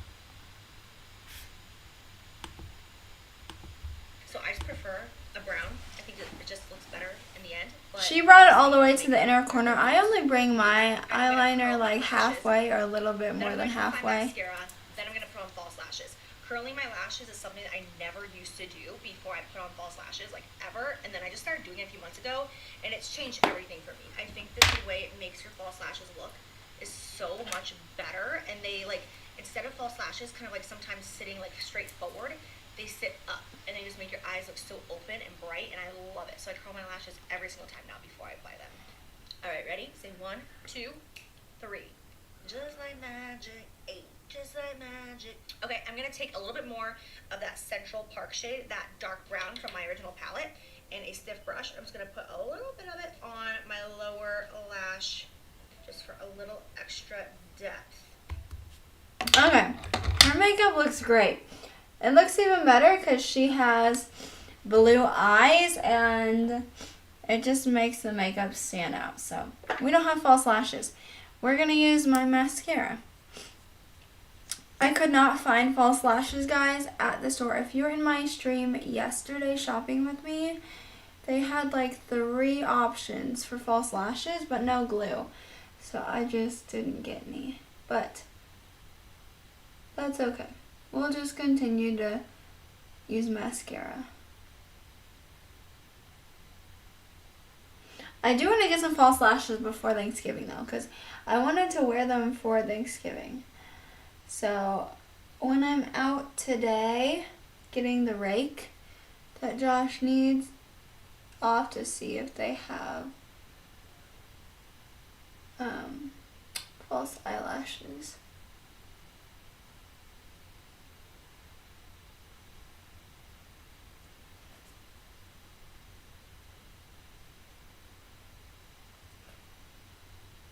So I just prefer a brown. I think it just looks better in the end. But She brought it all the way to the inner corner. I only bring my eyeliner like halfway or a little bit more than halfway. Mascara, then I'm going to put on false lashes. Curling my lashes is something that I never used to do before I put on false lashes, like ever. And then I just started doing it a few months ago, and it's changed everything for me. I think that the way it makes your false lashes look is so much better, and they like instead of false lashes kind of like sometimes sitting like straight forward, they sit up and they just make your eyes look so open and bright, and I love it. So I curl my lashes every single time now before I apply them. All right, ready? Say 1, 2, 3. Just like magic, 8. Just like magic. Okay, I'm gonna take a little bit more of that Central Park shade, that dark brown from my original palette, and a stiff brush. I'm just gonna put a little bit of it on my lower lash, just for a little extra depth. Okay, her makeup looks great. It looks even better because she has blue eyes, and it just makes the makeup stand out. So we don't have false lashes. We're gonna use my mascara. I could not find false lashes, guys, at the store. If you were in my stream yesterday shopping with me, they had like 3 options for false lashes, but no glue. So I just didn't get any. But that's okay. We'll just continue to use mascara. I do want to get some false lashes before Thanksgiving though, because I wanted to wear them for Thanksgiving. So when I'm out today getting the rake that Josh needs, I'll have to see if they have false eyelashes.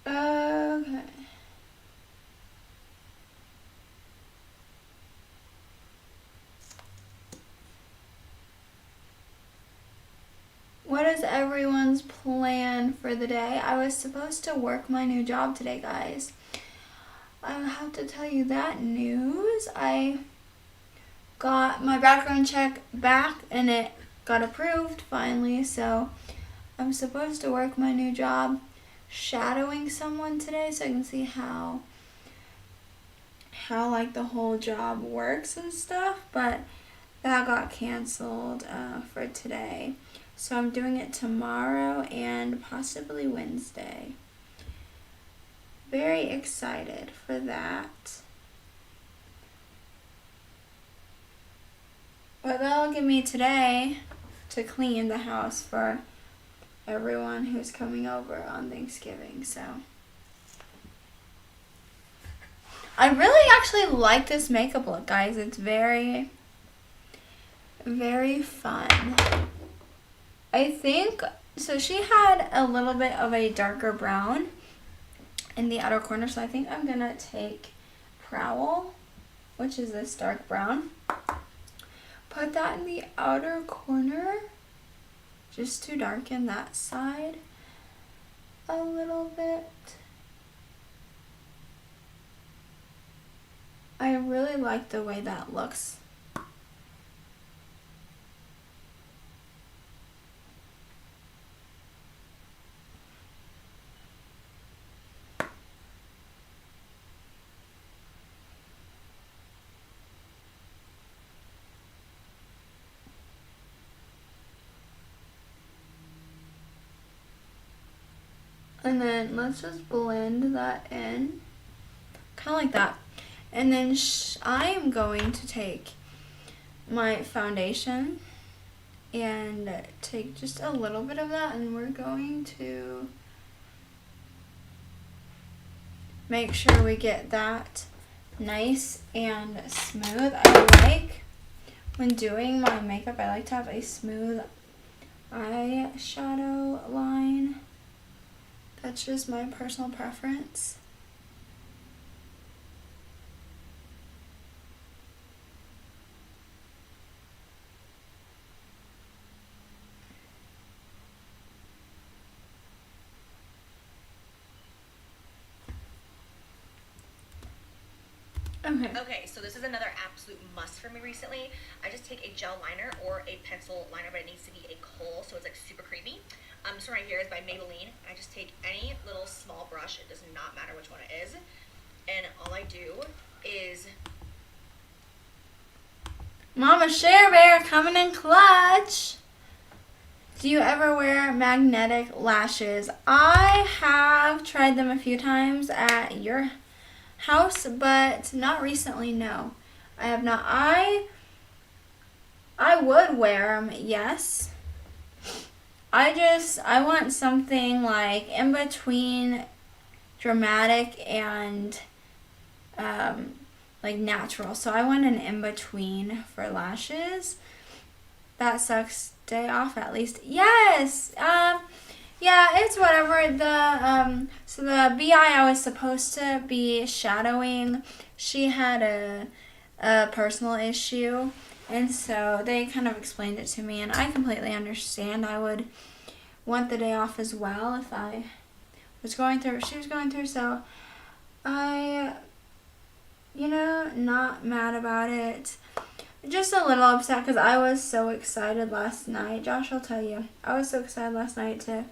Okay. What is everyone's plan for the day? I was supposed to work my new job today, guys. I have to tell you that news. I got my background check back and it got approved finally, so I'm supposed to work my new job shadowing someone today so I can see how like the whole job works and stuff, but that got canceled for today. So I'm doing it tomorrow and possibly Wednesday. Very excited for that. But that'll give me today to clean the house for everyone who's coming over on Thanksgiving. So I really actually like this makeup look, guys. It's very, very fun. I think, so she had a little bit of a darker brown in the outer corner, so I think I'm gonna take Prowl, which is this dark brown, put that in the outer corner just to darken that side a little bit. I really like the way that looks. And then let's just blend that in, kind of like that. And then I am going to take my foundation and take just a little bit of that, and we're going to make sure we get that nice and smooth. I like, when doing my makeup, I like to have a smooth eyeshadow line. That's just my personal preference. Okay, so this is another absolute must for me recently. I just take a gel liner or a pencil liner, but it needs to be a kohl, so it's like super creamy. This one right here is by Maybelline. I just take any little small brush, it does not matter which one it is, and all I do is... Mama Share Bear coming in clutch. Do you ever wear magnetic lashes? I have tried them a few times at your house, but not recently, no. I have not. I would wear them, yes. I want something like in between dramatic and like natural. So I want an in between for lashes. That sucks. Day off at least. Yes. Yeah, it's whatever. So the BI I was supposed to be shadowing, she had a personal issue, and so they kind of explained it to me, and I completely understand. I would want the day off as well if I was going through what she was going through. So I, not mad about it. Just a little upset because I was so excited last night. Josh will tell you. I was so excited last night to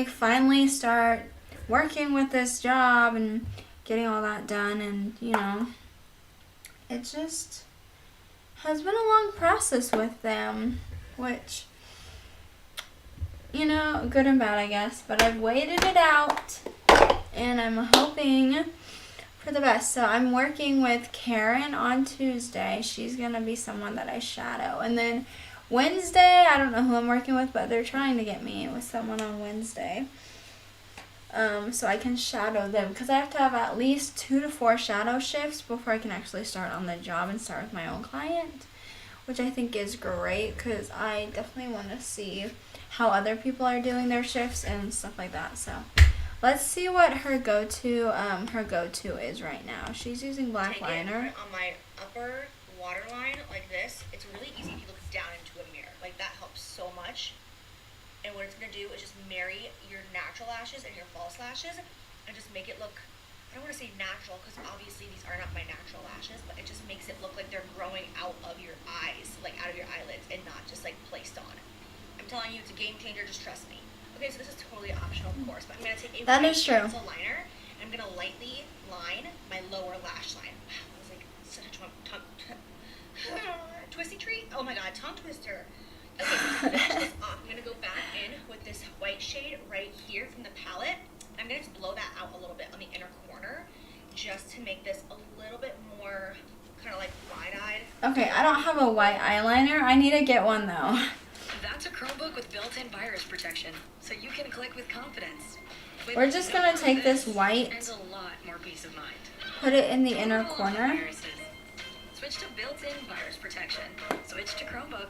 finally start working with this job and getting all that done, and it just has been a long process with them, which good and bad, I guess, but I've waited it out and I'm hoping for the best. So I'm working with Karen on Tuesday. She's going to be someone that I shadow. And then Wednesday, I don't know who I'm working with, but they're trying to get me with someone on Wednesday. So I can shadow them because I have to have at least 2 to 4 shadow shifts before I can actually start on the job and start with my own client, which I think is great because I definitely want to see how other people are doing their shifts and stuff like that. So let's see what her go-to is right now. She's using black Take liner. it on my upper waterline like this. It's really easy if you look down into a mirror. Like, that helps so much. And what it's going to do is just marry your natural lashes and your false lashes and just make it look, I don't want to say natural because obviously these are not my natural lashes, but it just makes it look like they're growing out of your eyes, like out of your eyelids, and not just like placed on. I'm telling you, it's a game changer, just trust me. Okay, so this is totally optional, of course, but I'm going to take a That white is true. pencil liner and I'm going to lightly line my lower lash line. Wow, that was like such a twisty treat. Oh my god, tongue twister. Okay, so to finish this off, I'm going to go back in with this white shade right here from the palette. I'm going to just blow that out a little bit on the inner corner just to make this a little bit more kind of like wide-eyed. Okay, I don't have a white eyeliner. I need to get one though. That's a Chromebook with built-in virus protection, so you can click with confidence. With We're just going to take this white, and a lot more peace of mind. put it in the inner All corner. viruses. Switch to built-in virus protection. Switch to Chromebook.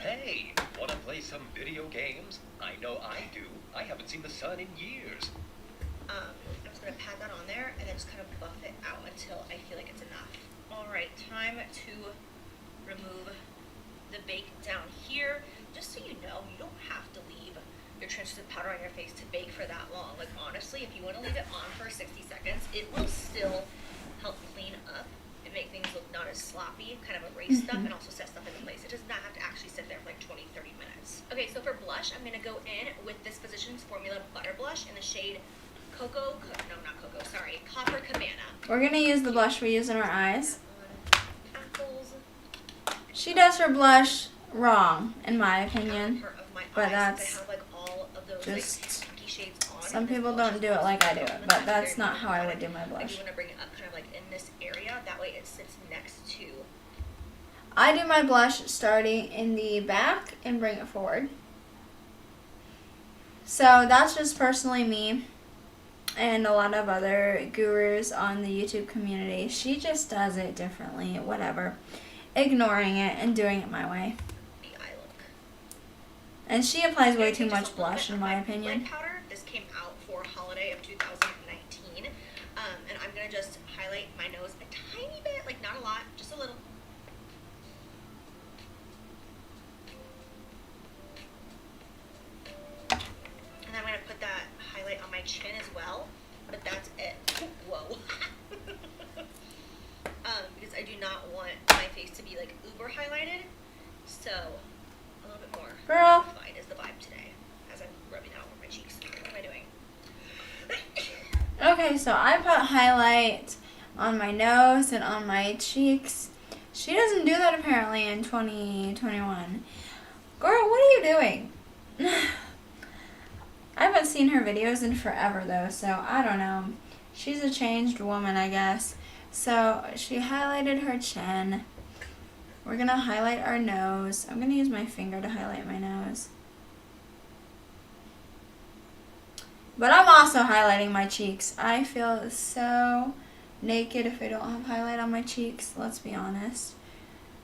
Hey, wanna play some video games? I know I do. I haven't seen the sun in years. I'm just going to pat that on there and then just kind of buff it out until I feel like it's enough. Alright, time to remove the bake down here. Just so you know, you don't have to leave your translucent powder on your face to bake for that long. Like, honestly, if you want to leave it on for 60 seconds, it will still help clean up and make things look not as sloppy, kind of erase stuff and also set stuff into place. It does not have to actually sit there for like 20-30 minutes. Okay, so for blush, I'm going to go in with this Physicians Formula Butter Blush in the shade Copper Cabana. We're going to use the blush we use in our eyes. Apples. She does her blush wrong, in my opinion. Part of my But eyes, that's they have like all of those just- like pinky shades on. Some and this people blush don't is do it like I do also it, on but the that's very not how I would bottom. do my Like, blush. you want to bring it up kind of like in this area. That way it sits next to. I do my blush starting in the back and bring it forward. So that's just personally me and a lot of other gurus on the YouTube community. She just does it differently, whatever. Ignoring it and doing it my way. The eye look. And she applies way Okay, too just a much little blush bit in of my my opinion. lid powder. This came out for holiday of 2019. And I'm going to just highlight my nose a tiny bit, like not a lot, just a little. And I'm going to put that highlight on my chin as well, but that's it. Whoa. Because I do not want my face to be like uber highlighted, so a little bit more Girl. fine is the vibe today as I'm rubbing out on my cheeks. What am I doing? Okay, so I put highlight on my nose and on my cheeks. She doesn't do that apparently in 2021. Girl, what are you doing? I haven't seen her videos in forever though, so I don't know. she's a changed woman, I guess. So she highlighted her chin. We're gonna highlight our nose. I'm gonna use my finger to highlight my nose. But I'm also highlighting my cheeks. I feel so naked if I don't have highlight on my cheeks, let's be honest.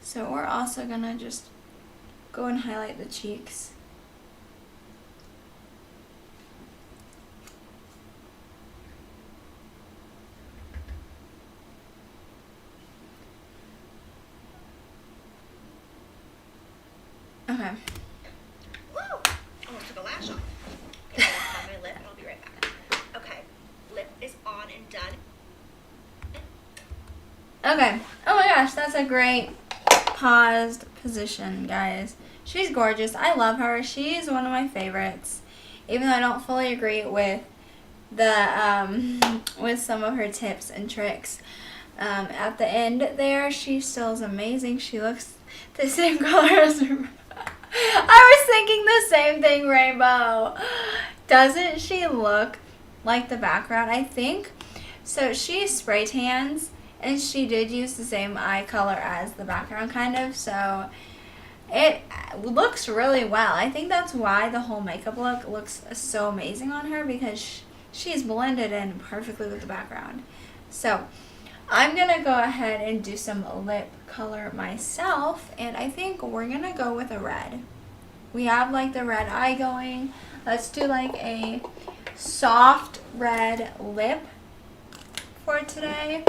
So we're also gonna just go and highlight the cheeks. Okay. Woo! Almost took a lash off. Okay, I'll have my lip and I'll be right back. Okay, lip is on and done. Okay. Oh my gosh, that's a great paused position, guys. She's gorgeous. I love her. She's one of my favorites. Even though I don't fully agree with the with some of her tips and tricks. At the end there, she still is amazing. She looks the same color as her. I was thinking the same thing, Rainbow. Doesn't she look like the background? I think so. She spray tans, and she did use the same eye color as the background, kind of. So it looks really well. I think that's why the whole makeup look looks so amazing on her, because she's blended in perfectly with the background. So I'm gonna go ahead and do some lip color myself, and I think we're gonna go with a red. We have like the red eye going. Let's do like a soft red lip for today.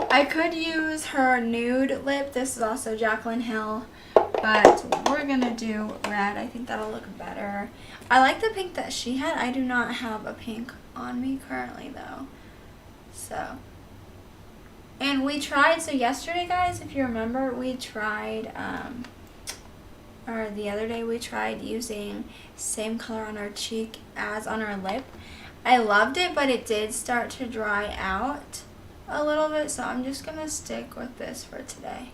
I could use her nude lip. This is also Jaclyn Hill, but we're gonna do red. I think that'll look better. I like the pink that she had. I do not have a pink on me currently though. So, and we tried, so yesterday, guys, if you remember, we tried, or the other day, we tried using same color on our cheek as on our lip. I loved it, but it did start to dry out a little bit, so I'm just going to stick with this for today.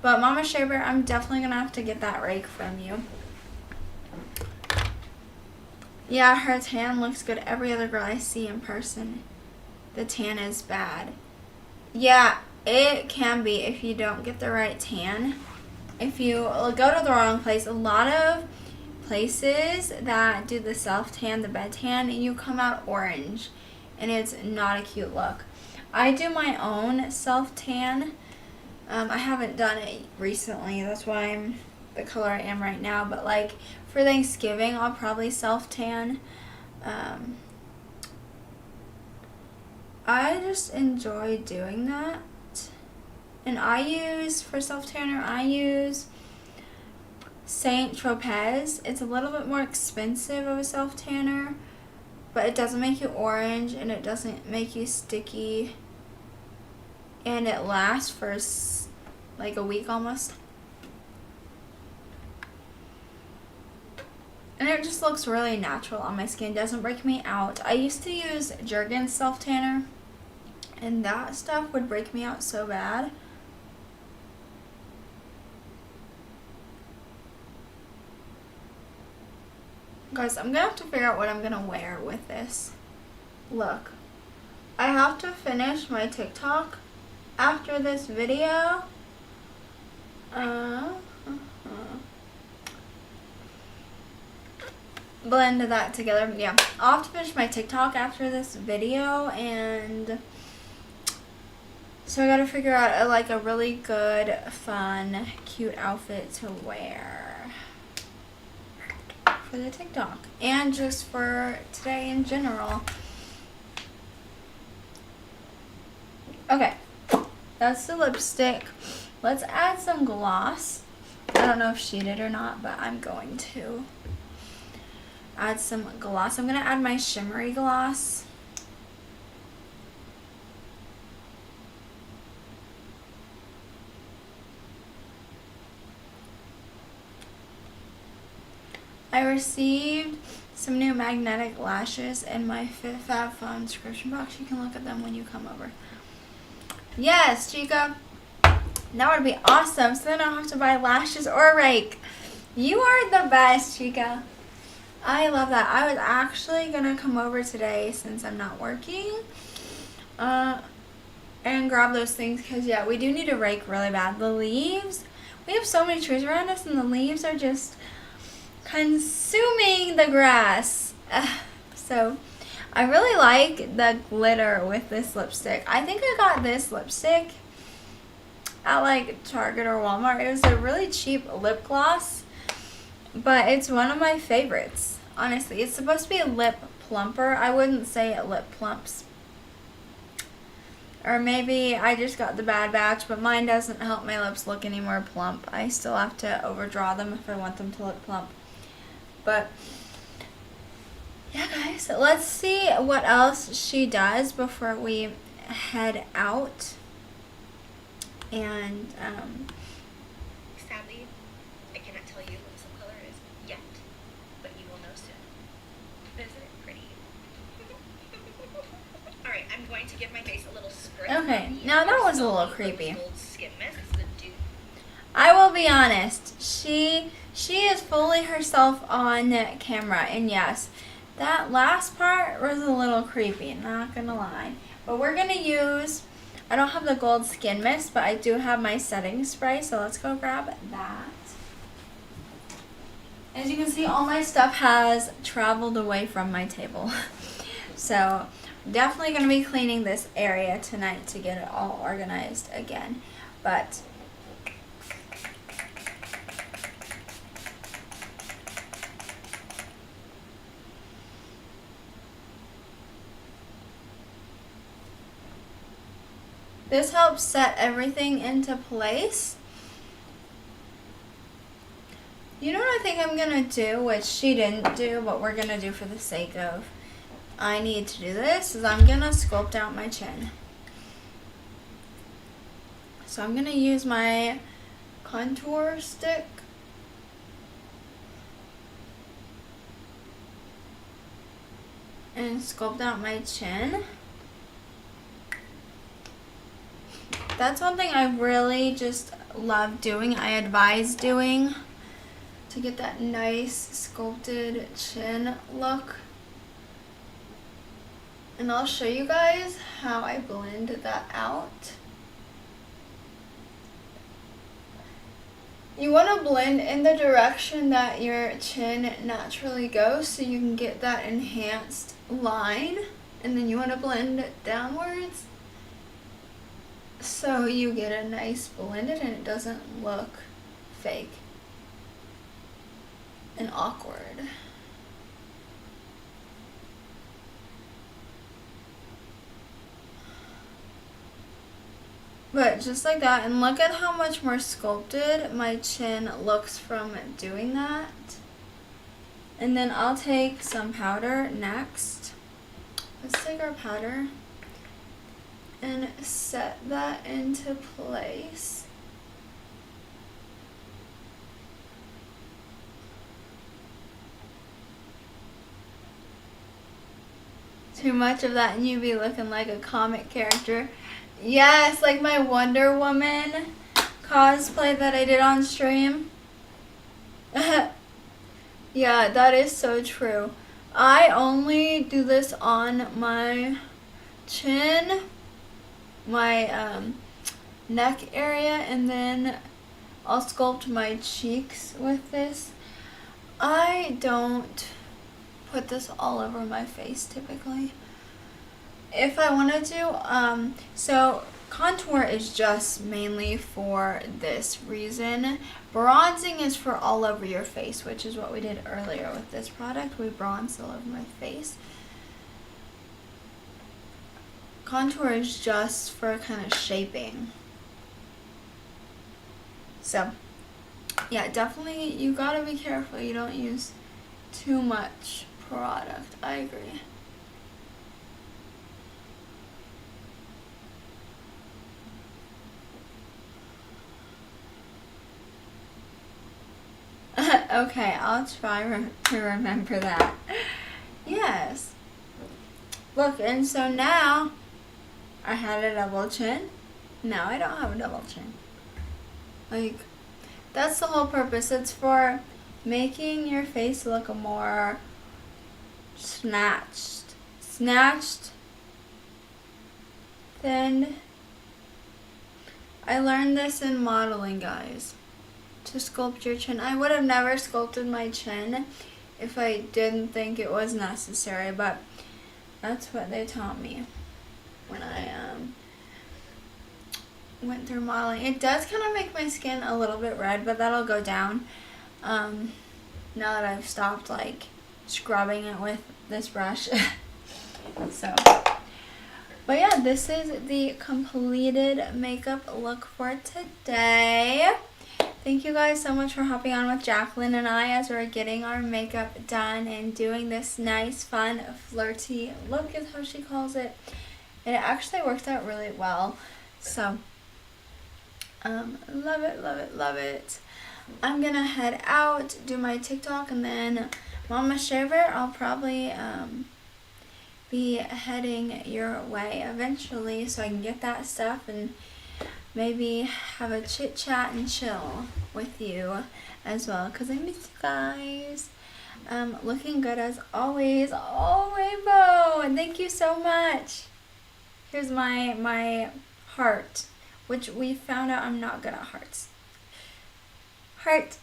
But Mama Shea Bear, I'm definitely going to have to get that rake from you. Yeah, her tan looks good. Every other girl I see in person, the tan is bad. Yeah, it can be if you don't get the right tan. If you go to the wrong place, a lot of places that do the self-tan, the bed tan, you come out orange, and it's not a cute look. I do my own self-tan. I haven't done it recently. That's why I'm the color I am right now, but like for Thanksgiving I'll probably self-tan. I just enjoy doing that, and I use, for self-tanner, I use Saint Tropez. It's a little bit more expensive of a self-tanner, but it doesn't make you orange, and it doesn't make you sticky, and it lasts for like a week almost. And it just looks really natural on my skin. Doesn't break me out. I used to use Jergens self tanner, and that stuff would break me out so bad. Guys, I'm gonna have to figure out what I'm gonna wear with this look. I have to finish my TikTok after this video. Blend that together. Yeah, I'll have to finish my TikTok after this video, and so I gotta figure out like a really good, fun, cute outfit to wear for the TikTok, and just for today in general. Okay, that's the lipstick. Let's add some gloss. I don't know if she did or not, but I'm going to add some gloss. I'm going to add my shimmery gloss. I received some new magnetic lashes in my FitFabFun description box. You can look at them when you come over. Yes, Chica. That would be awesome. So then I don't have to buy lashes or a rake. You are the best, Chica. I love that. I was actually gonna come over today since I'm not working, and grab those things because yeah, we do need to rake really bad. The leaves, we have so many trees around us and the leaves are just consuming the grass. So I really like the glitter with this lipstick. I think I got this lipstick at like Target or Walmart. It was a really cheap lip gloss, but it's one of my favorites. Honestly, it's supposed to be a lip plumper. I wouldn't say it lip plumps. Or maybe I just got the bad batch, but mine doesn't help my lips look any more plump. I still have to overdraw them if I want them to look plump. But yeah, guys, let's see what else she does before we head out. And Sadly, I cannot tell you what the lip color is yet, but you will know soon. Isn't it pretty? Alright, I'm going to give my face a little spritz. okay, now that was a little creepy. Gold skin mist. This is a dupe. I will be honest, she is fully herself on camera, and yes, that last part was a little creepy, not gonna lie. But we're gonna use, I don't have the gold skin mist, but I do have my setting spray, so let's go grab that. As you can see, all my stuff has traveled away from my table. So definitely gonna be cleaning this area tonight to get it all organized again. But this helps set everything into place. You know what I think I'm gonna do, which she didn't do, but we're gonna do for the sake of I need to do this, is I'm gonna sculpt out my chin. So I'm gonna use my contour stick. And sculpt out my chin. That's one thing I really just love doing, I advise doing, to get that nice sculpted chin look. And I'll show you guys how I blend that out. You want to blend in the direction that your chin naturally goes so you can get that enhanced line, and then you want to blend it downwards so you get a nice blended and it doesn't look fake and awkward. But just like that, and look at how much more sculpted my chin looks from doing that. And then I'll take some powder next. Let's take our powder and set that into place. Too much of that and you'd be looking like a comic character. Yes, like my Wonder Woman cosplay that I did on stream. Yeah, that is so true. I only do this on my chin, my neck area, and then I'll sculpt my cheeks with this. I don't put this all over my face typically. If I wanted to, so contour is just mainly for this reason. Bronzing is for all over your face, which is what we did earlier with this product. We bronzed all over my face. Contour is just for kind of shaping. So, yeah, definitely you gotta be careful you don't use too much product. I agree. Okay, I'll try to remember that. Yes. Look, and so now I had a double chin. Now I don't have a double chin. Like, that's the whole purpose. It's for making your face look more snatched, thinned. I learned this in modeling, guys, to sculpt your chin. I would have never sculpted my chin if I didn't think it was necessary, but that's what they taught me when I went through modeling. It does kind of make my skin a little bit red, but that'll go down now that I've stopped like scrubbing it with this brush. So, but yeah, this is the completed makeup look for today. Thank you guys so much for hopping on with Jacqueline and I as we're getting our makeup done and doing this nice, fun, flirty look is how she calls it. And it actually worked out really well. So, love it, love it, love it. I'm gonna head out, do my TikTok, and then Mama Shaver, I'll probably be heading your way eventually so I can get that stuff and maybe have a chit chat and chill with you as well, because I miss you guys. Looking good as always. Oh, Rainbow, and thank you so much. Here's my heart, which we found out I'm not good at hearts. Heart.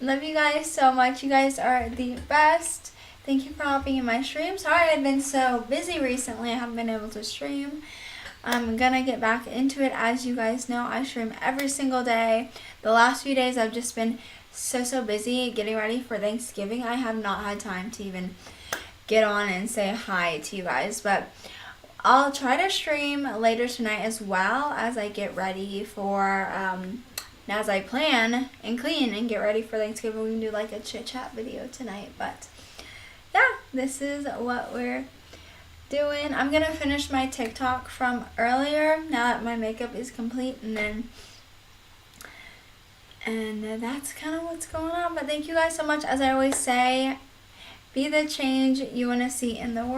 Love you guys so much. You guys are the best. Thank you for hopping in my stream. Sorry I've been so busy recently. I haven't been able to stream. I'm gonna get back into it. As you guys know, I stream every single day. The last few days I've just been so busy getting ready for Thanksgiving. I have not had time to even get on and say hi to you guys, but I'll try to stream later tonight as well as I get ready for as I plan and clean and get ready for Thanksgiving. We can do like a chit chat video tonight, but yeah, this is what we're doing. I'm gonna finish my TikTok from earlier now that my makeup is complete, and that's kind of what's going on. But thank you guys so much. As I always say, be the change you want to see in the world.